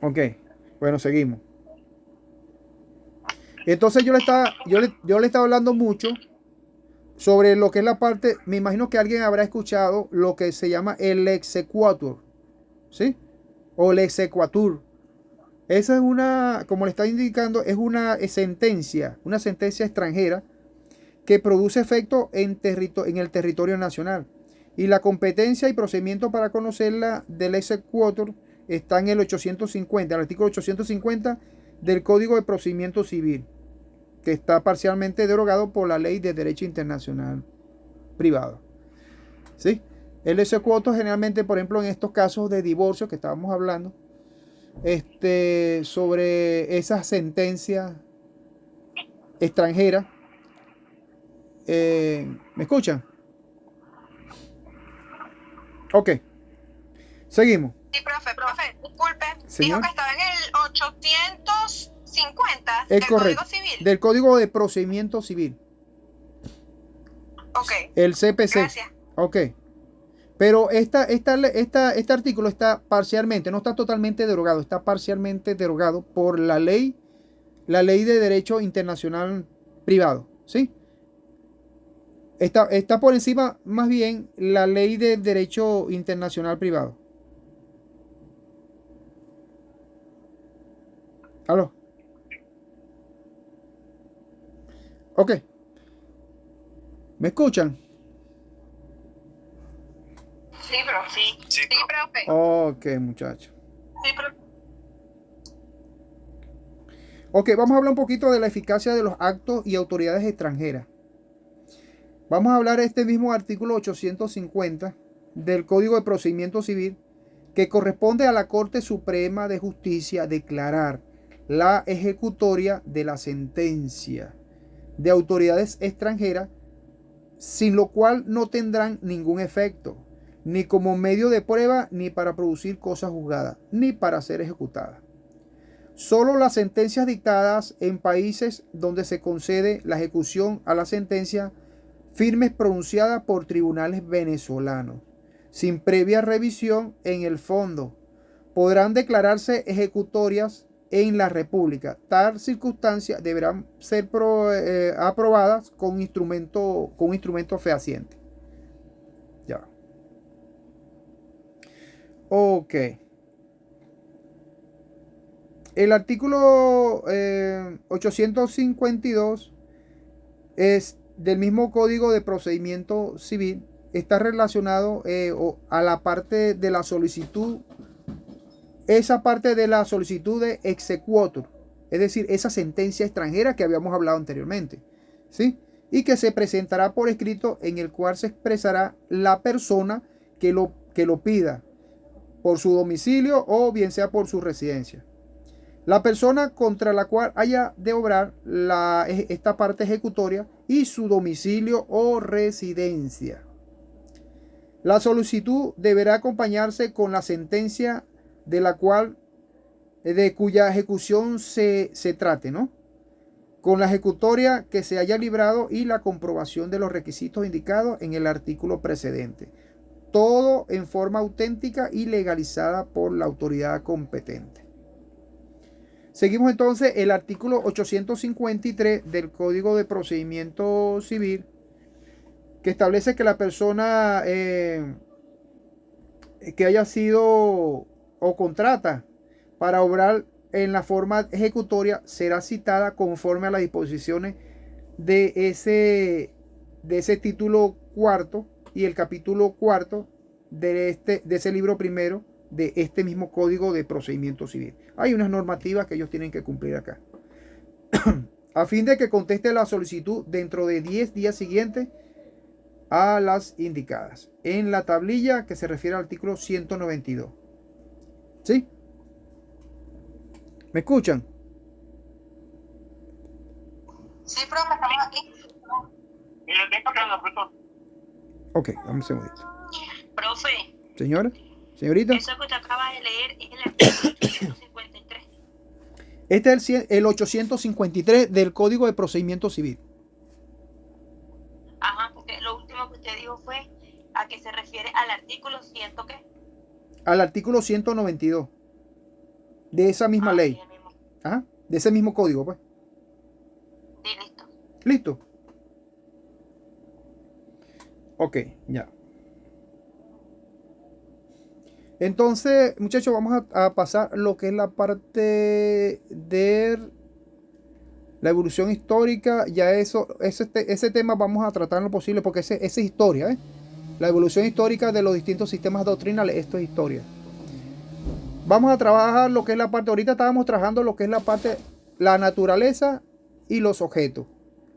Ok. Bueno, seguimos. Entonces yo le estaba hablando mucho sobre lo que es la parte. Me imagino que alguien habrá escuchado lo que se llama el exequatur, ¿sí? O el exequatur. Esa es una, como le está indicando, es una sentencia extranjera que produce efecto en el territorio nacional. Y la competencia y procedimiento para conocerla del exequatur está en el 850, el artículo 850 del Código de Procedimiento Civil, que está parcialmente derogado por la Ley de Derecho Internacional Privado. ¿Sí? El exequatur generalmente, por ejemplo, en estos casos de divorcio que estábamos hablando, sobre esas sentencias extranjeras. ¿Me escuchan? Ok. Seguimos. Sí, profe, disculpe. Señor. Dijo que estaba en el 850 es del correcto, Código Civil. del Código de Procedimiento Civil. Ok. El CPC. Gracias. Ok. Pero este artículo está parcialmente, no está totalmente derogado, está parcialmente derogado por la ley de derecho internacional privado, ¿sí? Está por encima más bien la ley de derecho internacional privado. ¿Aló? Ok. ¿Me escuchan? Sí, profe. Sí, profe. Ok, muchachos. Sí, profe. Ok, vamos a hablar un poquito de la eficacia de los actos y autoridades extranjeras. Vamos a hablar de este mismo artículo 850 del Código de Procedimiento Civil, que corresponde a la Corte Suprema de Justicia declarar la ejecutoria de la sentencia de autoridades extranjeras, sin lo cual no tendrán ningún efecto, ni como medio de prueba, ni para producir cosas juzgadas, ni para ser ejecutadas. Solo las sentencias dictadas en países donde se concede la ejecución a la sentencia firmes pronunciadas por tribunales venezolanos, sin previa revisión en el fondo, podrán declararse ejecutorias en la República. Tal circunstancia deberán ser aprobadas con un instrumento fehaciente. Ya. Ok. El artículo 852 es del mismo Código de Procedimiento Civil. Está relacionado a la parte de la solicitud, esa parte de la solicitud de exequatur, es decir, esa sentencia extranjera que habíamos hablado anteriormente, ¿sí? Y que se presentará por escrito, en el cual se expresará la persona que lo pida, por su domicilio o bien sea por su residencia. La persona contra la cual haya de obrar esta parte ejecutoria y su domicilio o residencia. La solicitud deberá acompañarse con la sentencia de cuya ejecución se trate, ¿no? Con la ejecutoria que se haya librado y la comprobación de los requisitos indicados en el artículo precedente. Todo en forma auténtica y legalizada por la autoridad competente. Seguimos entonces el artículo 853 del Código de Procedimiento Civil, que establece que la persona que haya sido o contrata para obrar en la forma ejecutoria será citada conforme a las disposiciones de ese título cuarto y el capítulo cuarto de ese libro primero de este mismo Código de Procedimiento Civil. Hay unas normativas que ellos tienen que cumplir acá. A fin de que conteste la solicitud dentro de 10 días siguientes a las indicadas en la tablilla que se refiere al artículo 192. ¿Sí? ¿Me escuchan? Sí, profe, estamos aquí. Ok, vamos un segundito. Profe. Señora, señorita. Eso que usted acaba de leer es el artículo 853. Este es el 853 del Código de Procedimiento Civil. Ajá, porque lo último que usted dijo fue a que se refiere al artículo 100, ¿qué? Al artículo 192 de esa misma ley. Sí, mismo. Ajá, de ese mismo código, pues. Sí, listo. ¿Listo? Ok, ya. Entonces, muchachos, vamos a pasar lo que es la parte de la evolución histórica. Ya ese tema vamos a tratar en lo posible porque esa es historia, ¿eh? La evolución histórica de los distintos sistemas doctrinales, esto es historia. Vamos a trabajar lo que es la parte, ahorita estábamos trabajando lo que es la parte, la naturaleza y los objetos.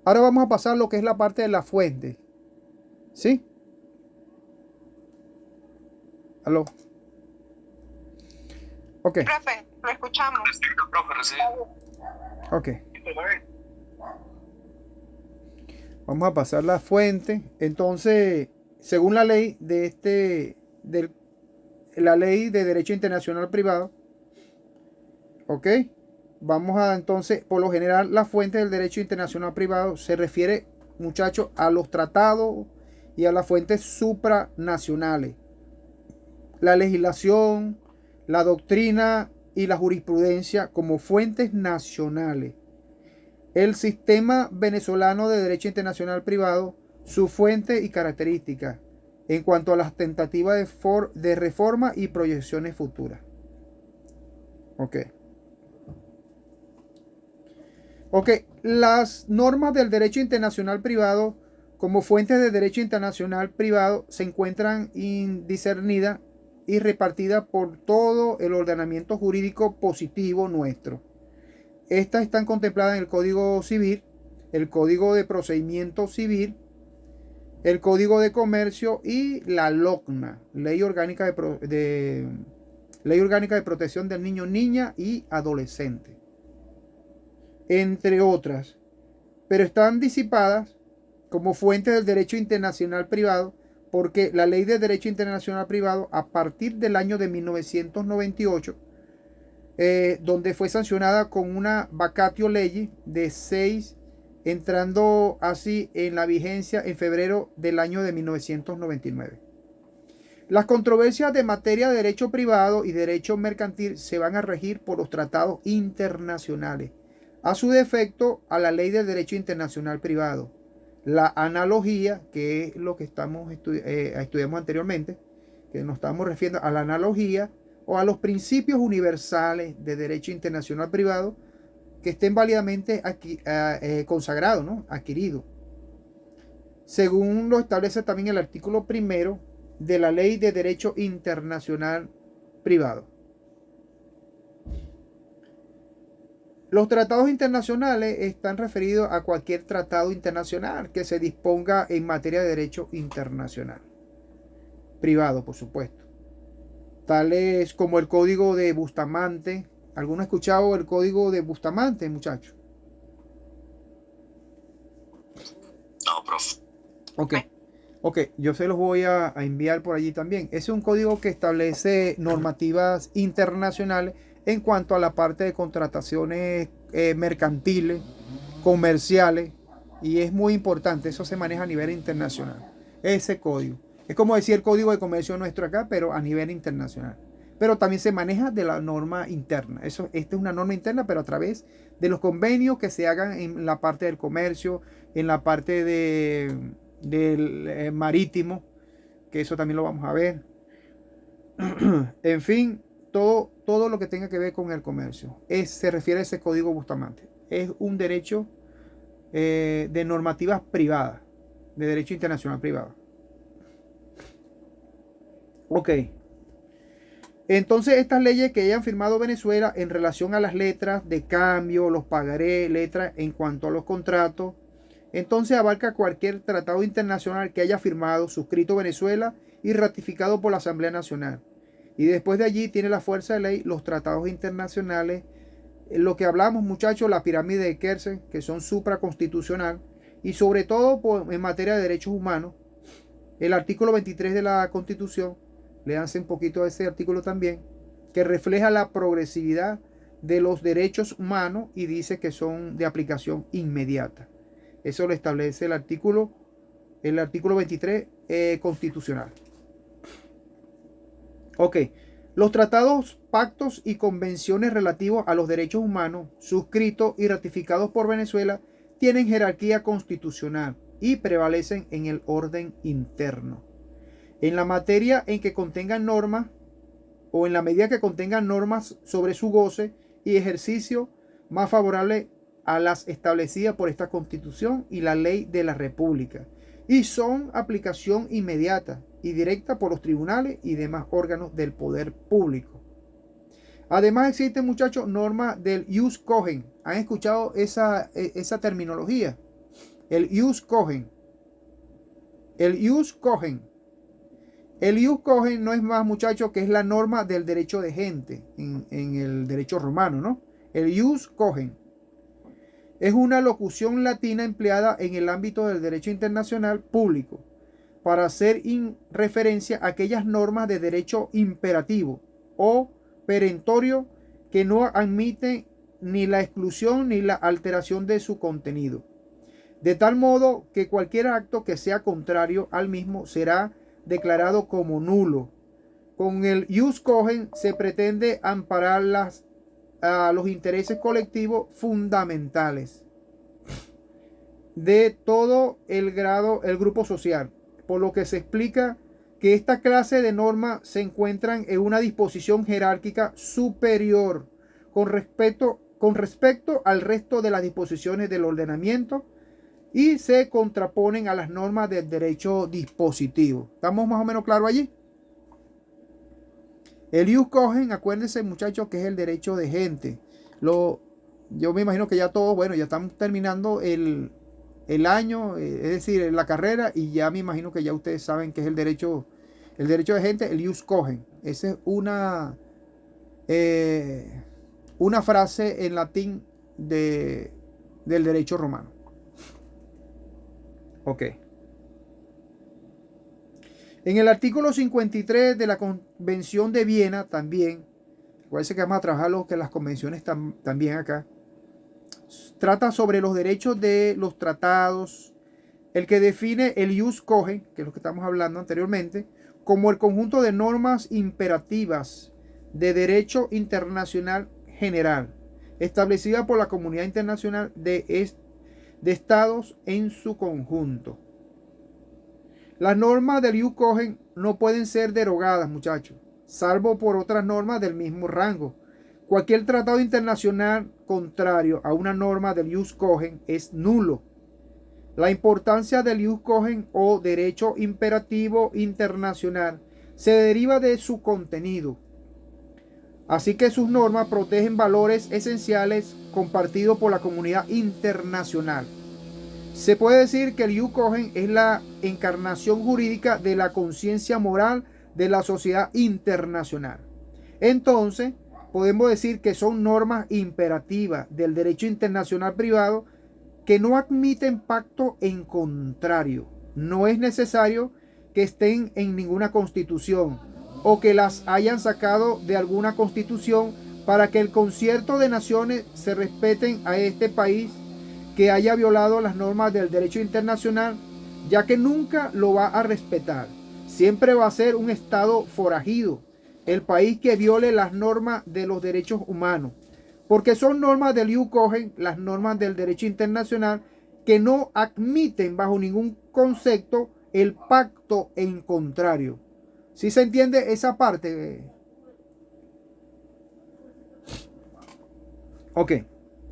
Ahora vamos a pasar lo que es la parte de la fuente. ¿Sí? ¿Aló? Ok. Profe, lo escuchamos. Ok. Vamos a pasar la fuente. Entonces, según la ley la ley de derecho internacional privado, ok, vamos a entonces, por lo general, la fuente del derecho internacional privado se refiere, muchachos, a los tratados y a las fuentes supranacionales, la legislación, la doctrina y la jurisprudencia como fuentes nacionales. El sistema venezolano de derecho internacional privado, su fuente y características en cuanto a las tentativas de reforma y proyecciones futuras. Ok, las normas del derecho internacional privado como fuentes de derecho internacional privado se encuentran discernidas y repartidas por todo el ordenamiento jurídico positivo nuestro. Estas están contempladas en el Código Civil, el Código de Procedimiento Civil, el Código de Comercio y la LOCNA, Ley Orgánica de Protección del Niño, Niña y Adolescente, entre otras, pero están disipadas como fuente del derecho internacional privado porque la Ley de Derecho Internacional Privado, a partir del año de 1998, donde fue sancionada con una vacatio legis de 6, entrando así en la vigencia en febrero del año de 1999. Las controversias de materia de derecho privado y derecho mercantil se van a regir por los tratados internacionales, a su defecto a la Ley de Derecho Internacional Privado. La analogía, que es lo que estudiamos anteriormente, que nos estamos refiriendo a la analogía o a los principios universales de derecho internacional privado que estén válidamente consagrados, ¿no? Adquiridos, según lo establece también el artículo 1 de la Ley de Derecho Internacional Privado. Los tratados internacionales están referidos a cualquier tratado internacional que se disponga en materia de derecho internacional privado, por supuesto, tales como el Código de Bustamante. ¿Alguno ha escuchado el Código de Bustamante, muchachos? No, profe. Ok, yo se los voy a enviar por allí también. Ese es un código que establece normativas internacionales en cuanto a la parte de contrataciones mercantiles, comerciales, y es muy importante. Eso se maneja a nivel internacional. Ese código. Es como decir el Código de Comercio nuestro acá, pero a nivel internacional. Pero también se maneja de la norma interna. Esta es una norma interna, pero a través de los convenios que se hagan en la parte del comercio, en la parte del marítimo, que eso también lo vamos a ver. En fin, todo lo que tenga que ver con el comercio se refiere a ese Código Bustamante. Es un derecho de normativas privadas, de derecho internacional privado. Ok. Entonces, estas leyes que hayan firmado Venezuela en relación a las letras de cambio, los pagarés, letras en cuanto a los contratos, entonces abarca cualquier tratado internacional que haya firmado, suscrito Venezuela y ratificado por la Asamblea Nacional. Y después de allí tiene la fuerza de ley los tratados internacionales, lo que hablamos, muchachos, la pirámide de Kelsen, que son supraconstitucional, y sobre todo en materia de derechos humanos, el artículo 23 de la Constitución. Léanse un poquito de ese artículo también, que refleja la progresividad de los derechos humanos y dice que son de aplicación inmediata. Eso lo establece el artículo 23 constitucional. Ok. Los tratados, pactos y convenciones relativos a los derechos humanos suscritos y ratificados por Venezuela tienen jerarquía constitucional y prevalecen en el orden interno. En la materia en que contengan normas o en la medida que contengan normas sobre su goce y ejercicio más favorable a las establecidas por esta Constitución y la ley de la República, y son aplicación inmediata y directa por los tribunales y demás órganos del poder público. Además existen, muchachos, normas del jus cogens. ¿Han escuchado esa terminología? El jus cogens. El jus cogens. El jus cogens no es más, muchachos, que es la norma del derecho de gente en el derecho romano, ¿no? El jus cogens es una locución latina empleada en el ámbito del derecho internacional público para hacer referencia a aquellas normas de derecho imperativo o perentorio que no admiten ni la exclusión ni la alteración de su contenido. de tal modo que cualquier acto que sea contrario al mismo será declarado como nulo. Con el jus cogens se pretende amparar los intereses colectivos fundamentales de todo el grupo social, por lo que se explica que esta clase de normas se encuentran en una disposición jerárquica superior con respecto al resto de las disposiciones del ordenamiento y se contraponen a las normas del derecho dispositivo. ¿Estamos más o menos claros allí? El jus cogens, acuérdense muchachos, que es el derecho de gente. Yo me imagino que ya todos, bueno, ya estamos terminando el año, es decir, la carrera, y ya me imagino que ya ustedes saben que es el derecho de gente, el jus cogens. Esa es una frase en latín del derecho romano. Ok. En el artículo 53 de la Convención de Viena también, acuérdense que vamos a trabajar las convenciones también acá, trata sobre los derechos de los tratados, el que define el jus cogens, que es lo que estamos hablando anteriormente, como el conjunto de normas imperativas de derecho internacional general, establecida por la comunidad internacional de estados en su conjunto. Las normas del jus cogens no pueden ser derogadas, muchachos, salvo por otras normas del mismo rango. Cualquier tratado internacional contrario a una norma del jus cogens es nulo. La importancia del jus cogens o derecho imperativo internacional se deriva de su contenido. Así que sus normas protegen valores esenciales compartidos por la comunidad internacional. Se puede decir que el jus cogens es la encarnación jurídica de la conciencia moral de la sociedad internacional. Entonces, podemos decir que son normas imperativas del derecho internacional privado que no admiten pacto en contrario. No es necesario que estén en ninguna constitución o que las hayan sacado de alguna constitución para que el concierto de naciones se respeten a este país que haya violado las normas del derecho internacional, ya que nunca lo va a respetar. Siempre va a ser un estado forajido el país que viole las normas de los derechos humanos, porque son normas del jus cogens, las normas del derecho internacional, que no admiten bajo ningún concepto el pacto en contrario. ¿Sí se entiende esa parte? Ok.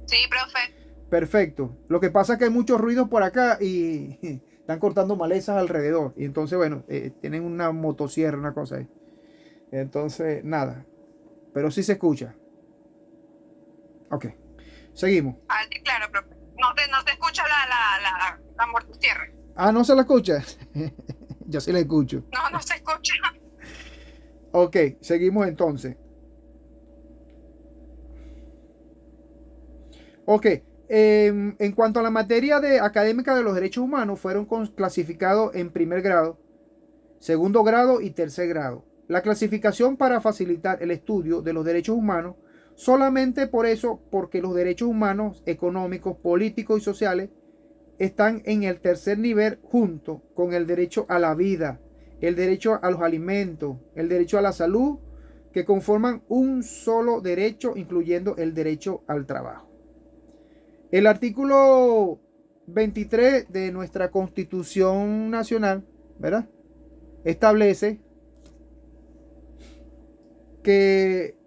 Sí, profe. Perfecto. Lo que pasa es que hay mucho ruido por acá y están cortando malezas alrededor. Y entonces, bueno, tienen una motosierra, una cosa ahí. Entonces, nada. Pero sí se escucha. Ok. Seguimos. Claro, profe. No te escucha la motosierra. Ah, ¿no se la escucha? Yo sí la escucho. No se escucha. Ok, seguimos entonces. Ok. En cuanto a la materia académica de los derechos humanos, fueron clasificados en primer grado, segundo grado y tercer grado. La clasificación para facilitar el estudio de los derechos humanos, solamente por eso, porque los derechos humanos económicos, políticos y sociales están en el tercer nivel junto con el derecho a la vida, el derecho a los alimentos, el derecho a la salud, que conforman un solo derecho, incluyendo el derecho al trabajo. El artículo 23 de nuestra Constitución Nacional, ¿verdad?, establece que,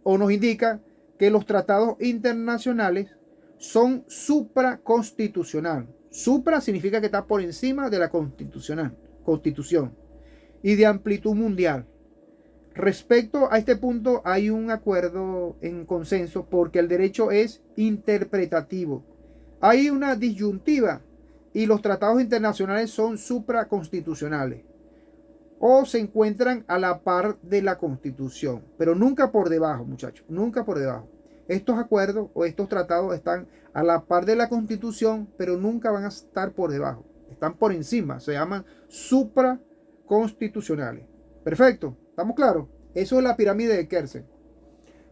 o nos indica que los tratados internacionales son supraconstitucional. Supra significa que está por encima de la constitución y de amplitud mundial. Respecto a este punto hay un acuerdo en consenso porque el derecho es interpretativo. Hay una disyuntiva y los tratados internacionales son supraconstitucionales o se encuentran a la par de la Constitución, pero nunca por debajo, muchachos, nunca por debajo. Estos acuerdos o estos tratados están a la par de la Constitución, pero nunca van a estar por debajo. Están por encima, se llaman supraconstitucionales. Perfecto, ¿estamos claros? Eso es la pirámide de Kelsen.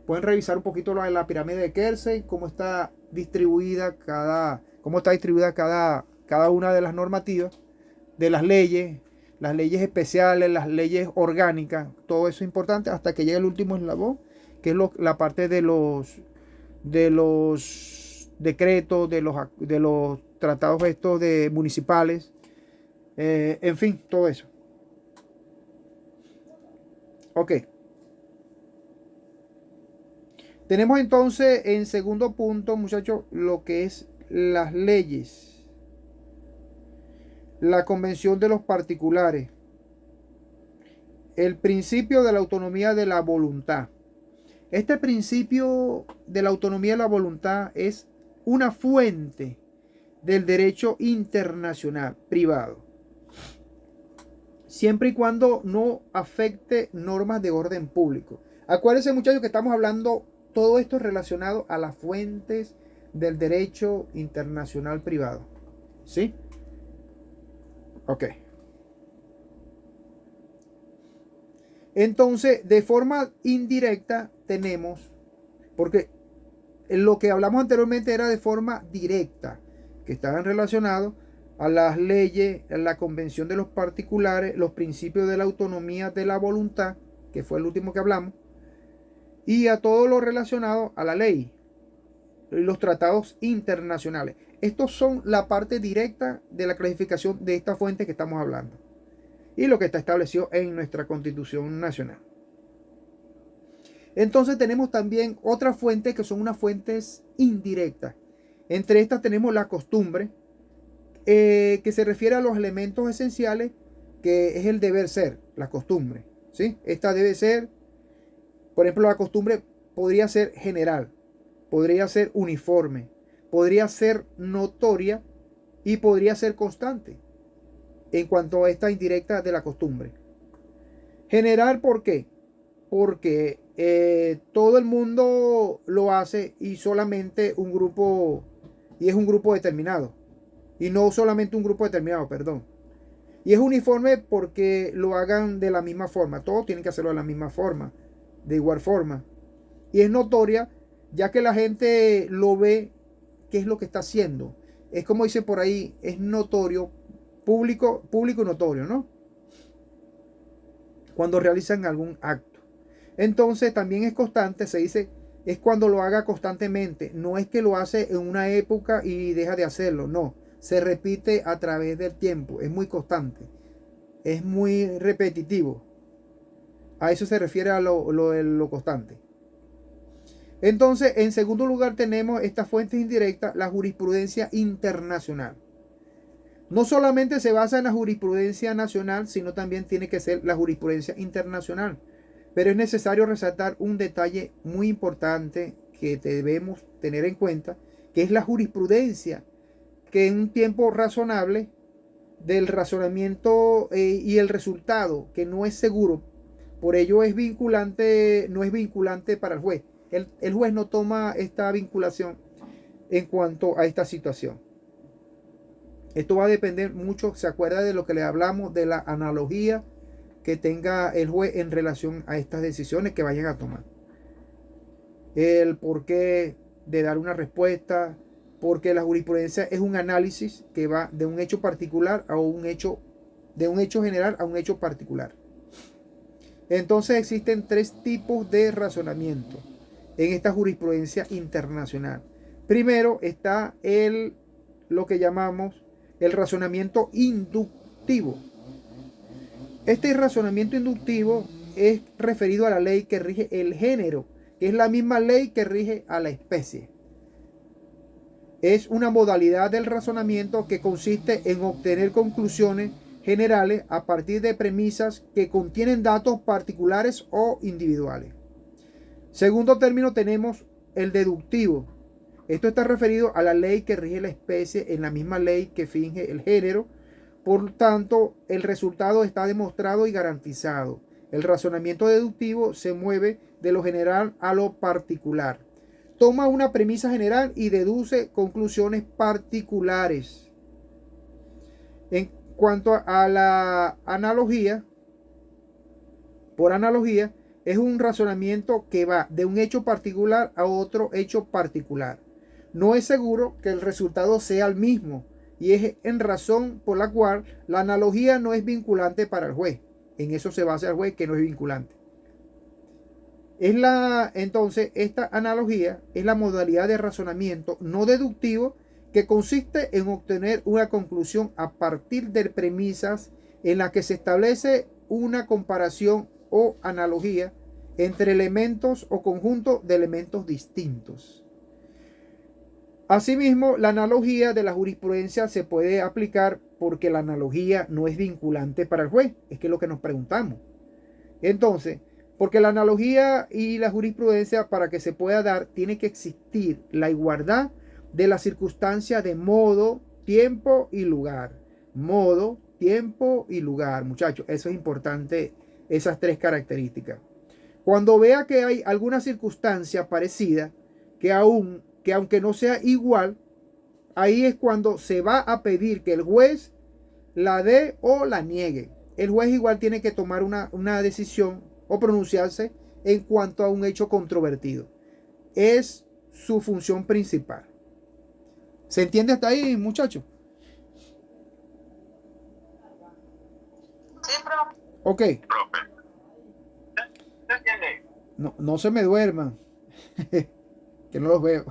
Pueden revisar un poquito la pirámide de Kelsen, cómo está distribuida cada cada una de las normativas, de las leyes especiales, las leyes orgánicas, todo eso es importante hasta que llegue el último eslabón, que es la parte de los decretos, de los tratados estos de municipales, en fin, todo eso. Ok. Tenemos entonces en segundo punto, muchachos, lo que es las leyes. La convención de los particulares. El principio de la autonomía de la voluntad. Este principio de la autonomía de la voluntad es una fuente del derecho internacional privado, siempre y cuando no afecte normas de orden público. Acuérdense, muchachos, que estamos hablando todo esto relacionado a las fuentes del derecho internacional privado. ¿Sí? Ok. Entonces, de forma indirecta tenemos, porque lo que hablamos anteriormente era de forma directa, que estaban relacionados a las leyes, a la convención de los particulares, los principios de la autonomía de la voluntad, que fue el último que hablamos, y a todo lo relacionado a la ley, los tratados internacionales. Estos son la parte directa de la clasificación de esta fuente que estamos hablando y lo que está establecido en nuestra Constitución Nacional. Entonces tenemos también otras fuentes que son unas fuentes indirectas. Entre estas tenemos la costumbre, que se refiere a los elementos esenciales, que es el deber ser, la costumbre, ¿sí? Esta debe ser, por ejemplo, la costumbre podría ser general, podría ser uniforme, podría ser notoria y podría ser constante en cuanto a esta indirecta de la costumbre. General, ¿por qué? Porque todo el mundo lo hace y solamente un grupo, y es un grupo determinado, y no solamente un grupo determinado, perdón. Y es uniforme porque lo hagan de la misma forma, todos tienen que hacerlo de la misma forma, de igual forma. Y es notoria, ya que la gente lo ve, qué es lo que está haciendo. Es como dice por ahí, es notorio, público y notorio, ¿no? Cuando realizan algún acto. Entonces también es constante, se dice, es cuando lo haga constantemente. No es que lo hace en una época y deja de hacerlo, no. Se repite a través del tiempo, es muy constante, es muy repetitivo. A eso se refiere a lo constante. Entonces, en segundo lugar tenemos estas fuentes indirectas, la jurisprudencia internacional. No solamente se basa en la jurisprudencia nacional, sino también tiene que ser la jurisprudencia internacional. Pero es necesario resaltar un detalle muy importante que debemos tener en cuenta, que es la jurisprudencia, que en un tiempo razonable del razonamiento y el resultado, que no es seguro, por ello es vinculante, no es vinculante para el juez. El juez no toma esta vinculación en cuanto a esta situación. Esto va a depender mucho, se acuerda de lo que le hablamos, de la analogía que tenga el juez en relación a estas decisiones que vayan a tomar. El porqué de dar una respuesta, porque la jurisprudencia es un análisis que va de un hecho particular a un hecho, de un hecho general a un hecho particular. Entonces existen tres tipos de razonamiento en esta jurisprudencia internacional. Primero está lo que llamamos el razonamiento inductivo. Este razonamiento inductivo es referido a la ley que rige el género, que es la misma ley que rige a la especie. Es una modalidad del razonamiento que consiste en obtener conclusiones generales a partir de premisas que contienen datos particulares o individuales. Segundo término tenemos el deductivo. Esto está referido a la ley que rige la especie en la misma ley que finge el género. Por tanto, el resultado está demostrado y garantizado. El razonamiento deductivo se mueve de lo general a lo particular. Toma una premisa general y deduce conclusiones particulares. En cuanto a la analogía, por analogía, es un razonamiento que va de un hecho particular a otro hecho particular. No es seguro que el resultado sea el mismo y es en razón por la cual la analogía no es vinculante para el juez. En eso se basa el juez, que no es vinculante. Entonces, esta analogía es la modalidad de razonamiento no deductivo que consiste en obtener una conclusión a partir de premisas en las que se establece una comparación o analogía entre elementos o conjuntos de elementos distintos. Asimismo, la analogía de la jurisprudencia se puede aplicar porque la analogía no es vinculante para el juez. Es que es lo que nos preguntamos. Entonces, porque la analogía y la jurisprudencia, para que se pueda dar, tiene que existir la igualdad de las circunstancias de modo, tiempo y lugar. Modo, tiempo y lugar, muchachos. Eso es importante, esas tres características. Cuando vea que hay alguna circunstancia parecida, que aunque no sea igual, ahí es cuando se va a pedir que el juez la dé o la niegue. El juez igual tiene que tomar una decisión o pronunciarse en cuanto a un hecho controvertido. Es su función principal. ¿Se entiende hasta ahí, muchachos? Sí, profe. Ok. No se me duerman. Que no los veo.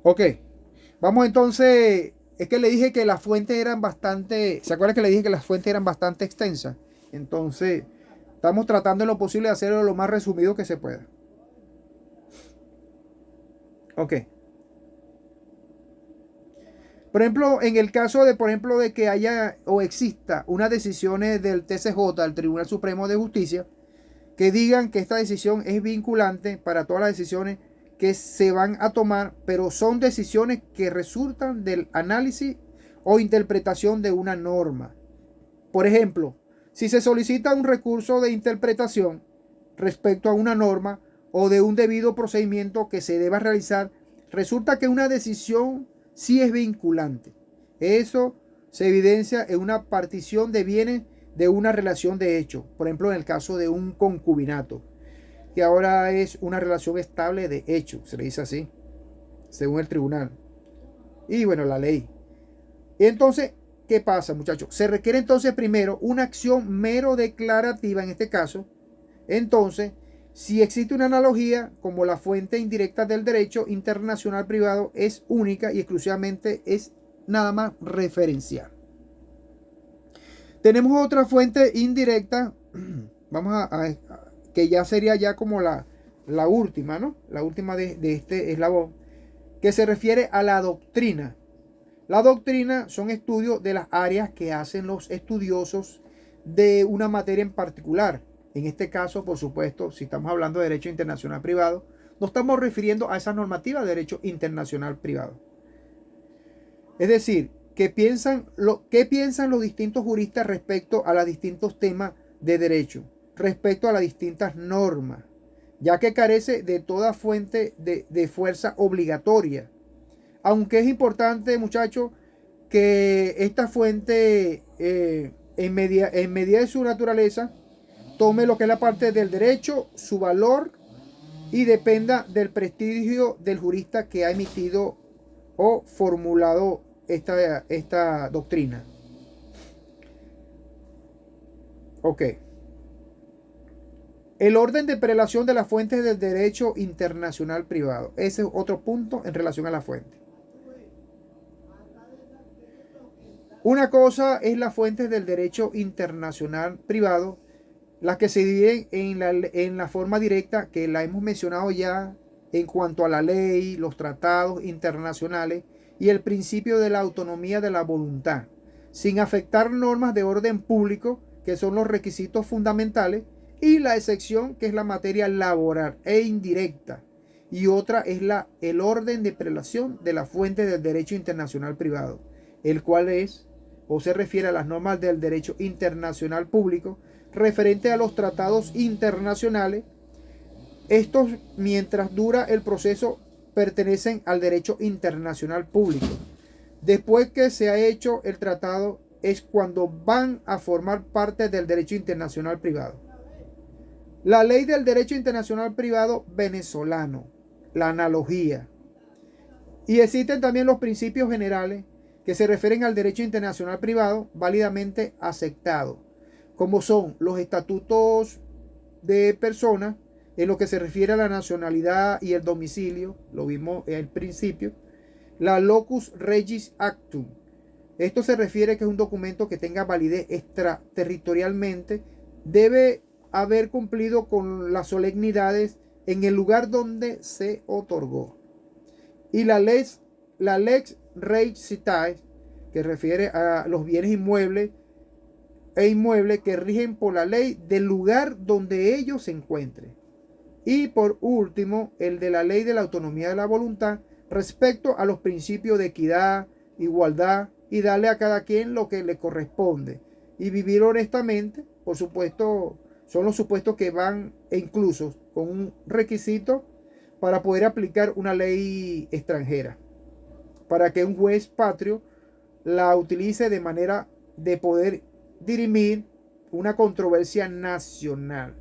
Ok. Vamos entonces. Es que le dije que las fuentes eran bastante. ¿Se acuerdan que le dije que las fuentes eran bastante extensas? Entonces, estamos tratando en lo posible de hacerlo lo más resumido que se pueda. Ok. Por ejemplo, en el caso de, de que haya o exista unas decisiones del TCJ, del Tribunal Supremo de Justicia, que digan que esta decisión es vinculante para todas las decisiones que se van a tomar, pero son decisiones que resultan del análisis o interpretación de una norma. Por ejemplo, si se solicita un recurso de interpretación respecto a una norma o de un debido procedimiento que se deba realizar, resulta que una decisión sí es vinculante. Eso se evidencia en una partición de bienes de una relación de hecho. Por ejemplo, en el caso de un concubinato, que ahora es una relación estable de hecho, se le dice así, según el tribunal. Y bueno, la ley. Entonces, ¿qué pasa, muchachos? Se requiere entonces primero una acción mero declarativa en este caso. Entonces, si existe una analogía, como la fuente indirecta del derecho internacional privado es única y exclusivamente es nada más referencial. Tenemos otra fuente indirecta, vamos que ya sería ya como la última, ¿no? La última de este eslabón, que se refiere a la doctrina. La doctrina son estudios de las áreas que hacen los estudiosos de una materia en particular. En este caso, por supuesto, si estamos hablando de derecho internacional privado, nos estamos refiriendo a esa normativa de derecho internacional privado. Es decir, ¿qué piensan los distintos juristas respecto a los distintos temas de derecho, respecto a las distintas normas, ya que carece de toda fuente de fuerza obligatoria? Aunque es importante, muchachos, que esta fuente, en medida de su naturaleza, tome lo que es la parte del derecho, su valor, y dependa del prestigio del jurista que ha emitido o formulado esta doctrina. Ok. El orden de prelación de las fuentes del derecho internacional privado. Ese es otro punto en relación a la fuente. Una cosa es las fuentes del derecho internacional privado, las que se dividen en la forma directa, que la hemos mencionado ya en cuanto a la ley, los tratados internacionales y el principio de la autonomía de la voluntad, sin afectar normas de orden público, que son los requisitos fundamentales, y la excepción, que es la materia laboral e indirecta, y otra es el orden de prelación de la fuente del derecho internacional privado, el cual es o se refiere a las normas del derecho internacional público referente a los tratados internacionales. Estos, mientras dura el proceso, pertenecen al derecho internacional público. Después que se ha hecho el tratado es cuando van a formar parte del derecho internacional privado. La ley del derecho internacional privado venezolano, la analogía, Y existen también los principios generales que se refieren al derecho internacional privado válidamente aceptado, como son los estatutos de personas en lo que se refiere a la nacionalidad y el domicilio, lo vimos en el principio, la locus regis actum. Esto se refiere que es un documento que tenga validez extraterritorialmente, debe haber cumplido con las solemnidades en el lugar donde se otorgó. Y la lex rei citae, que refiere a los bienes inmuebles e inmuebles que rigen por la ley del lugar donde ellos se encuentren. Y por último, el de la ley de la autonomía de la voluntad respecto a los principios de equidad, igualdad y darle a cada quien lo que le corresponde. Y vivir honestamente, por supuesto, son los supuestos que van incluso con un requisito para poder aplicar una ley extranjera, para que un juez patrio la utilice de manera de poder dirimir una controversia nacional.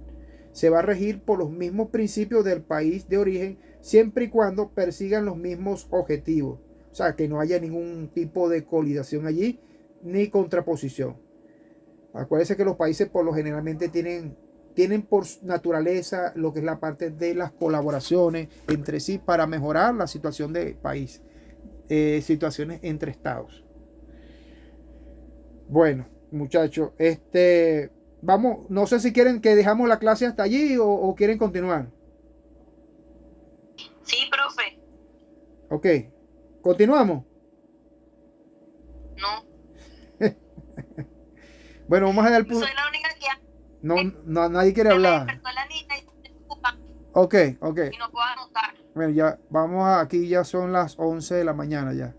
Se va a regir por los mismos principios del país de origen, siempre y cuando persigan los mismos objetivos. O sea, que no haya ningún tipo de colidación allí, ni contraposición. Acuérdense que los países por lo generalmente tienen por naturaleza lo que es la parte de las colaboraciones entre sí para mejorar la situación del país, situaciones entre estados. Bueno, muchachos, vamos, no sé si quieren que dejamos la clase hasta allí o quieren continuar. Sí, profe. Ok, continuamos. No. Bueno, vamos a dar el punto. Soy la única que no, nadie quiere hablar. Ok. Y no puedo anotar. Bueno, ya vamos aquí ya son las 11 de la mañana ya.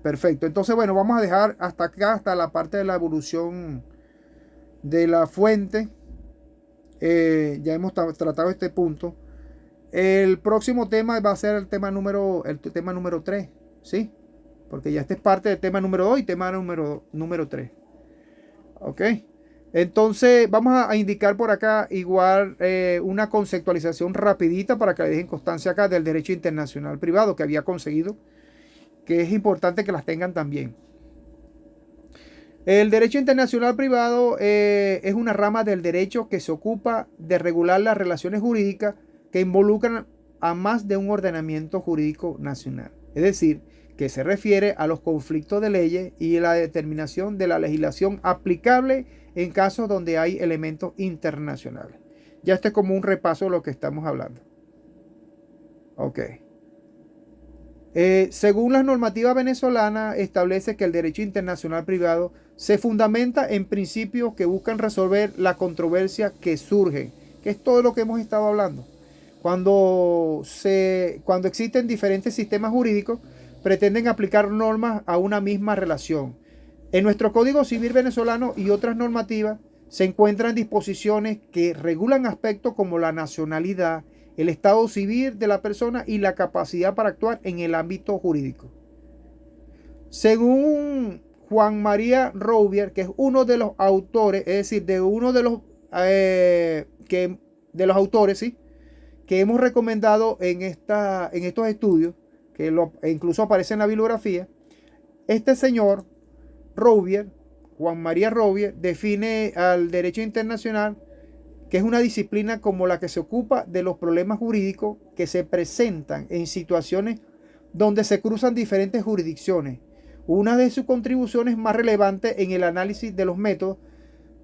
Perfecto. Entonces, bueno, vamos a dejar hasta acá, hasta la parte de la evolución de la fuente. Ya hemos tratado este punto. El próximo tema va a ser el tema número 3, ¿sí? Porque ya este es parte del tema número 2 y tema número 3. Ok. Entonces vamos a indicar por acá igual una conceptualización rapidita para que le dejen constancia acá del derecho internacional privado que había conseguido, que es importante que las tengan también. El derecho internacional privado es una rama del derecho que se ocupa de regular las relaciones jurídicas que involucran a más de un ordenamiento jurídico nacional. Es decir, que se refiere a los conflictos de leyes y la determinación de la legislación aplicable en casos donde hay elementos internacionales. Ya es como un repaso de lo que estamos hablando. Ok. Según las normativas venezolanas, establece que el derecho internacional privado se fundamenta en principios que buscan resolver la controversia que surge, que es todo lo que hemos estado hablando. Cuando existen diferentes sistemas jurídicos, pretenden aplicar normas a una misma relación. En nuestro Código Civil venezolano y otras normativas se encuentran disposiciones que regulan aspectos como la nacionalidad, el estado civil de la persona y la capacidad para actuar en el ámbito jurídico. Según Juan María Rouvier, que es uno de los autores, es decir, de uno de los autores, ¿sí?, que hemos recomendado en estos estudios, que incluso aparece en la bibliografía, este señor Rouvier, Juan María Rouvier, define al derecho internacional, que es una disciplina como la que se ocupa de los problemas jurídicos que se presentan en situaciones donde se cruzan diferentes jurisdicciones. Una de sus contribuciones más relevantes en el análisis de los métodos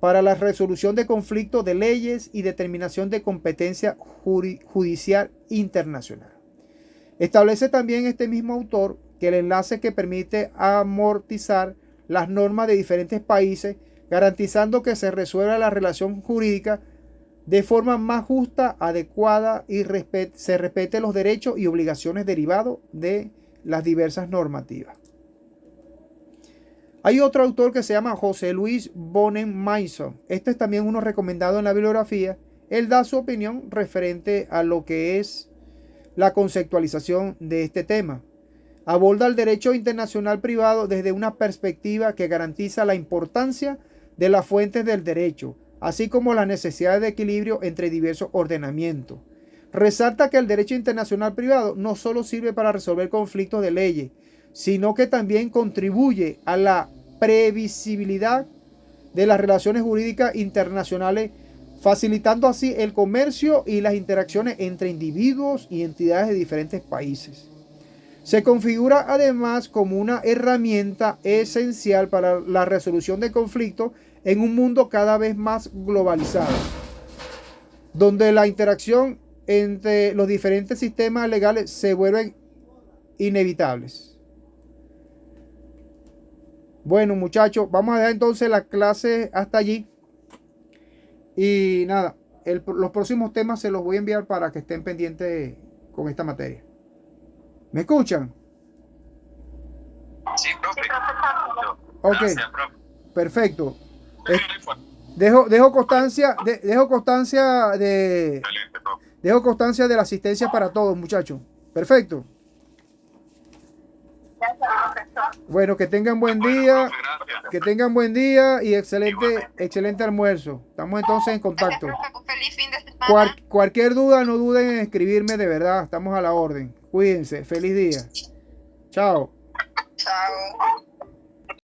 para la resolución de conflictos de leyes y determinación de competencia judicial internacional. Establece también este mismo autor que el enlace que permite amortizar las normas de diferentes países, garantizando que se resuelva la relación jurídica de forma más justa, adecuada y se respete los derechos y obligaciones derivados de las diversas normativas. Hay otro autor que se llama José Luis Bonen Mason. Este es también uno recomendado en la bibliografía. Él da su opinión referente a lo que es la conceptualización de este tema. Aborda el derecho internacional privado desde una perspectiva que garantiza la importancia de las fuentes del derecho, así como la necesidad de equilibrio entre diversos ordenamientos. resalta que el derecho internacional privado no solo sirve para resolver conflictos de leyes, sino que también contribuye a la previsibilidad de las relaciones jurídicas internacionales, facilitando así el comercio y las interacciones entre individuos y entidades de diferentes países. Se configura además como una herramienta esencial para la resolución de conflictos en un mundo cada vez más globalizado, donde la interacción entre los diferentes sistemas legales se vuelven inevitables. Bueno, muchachos, vamos a dejar entonces la clase hasta allí. Y nada, los próximos temas se los voy a enviar para que estén pendientes con esta materia. ¿Me escuchan? Sí, profe. Ok, Gracias, profe. Perfecto. Dejo constancia de la asistencia para todos, muchachos. Perfecto. Bueno, que tengan buen día. Que tengan buen día y excelente almuerzo. Estamos entonces en contacto. Feliz fin de semana. Cualquier duda, no duden en escribirme, de verdad. Estamos a la orden. Cuídense. Feliz día. Chao. Chao.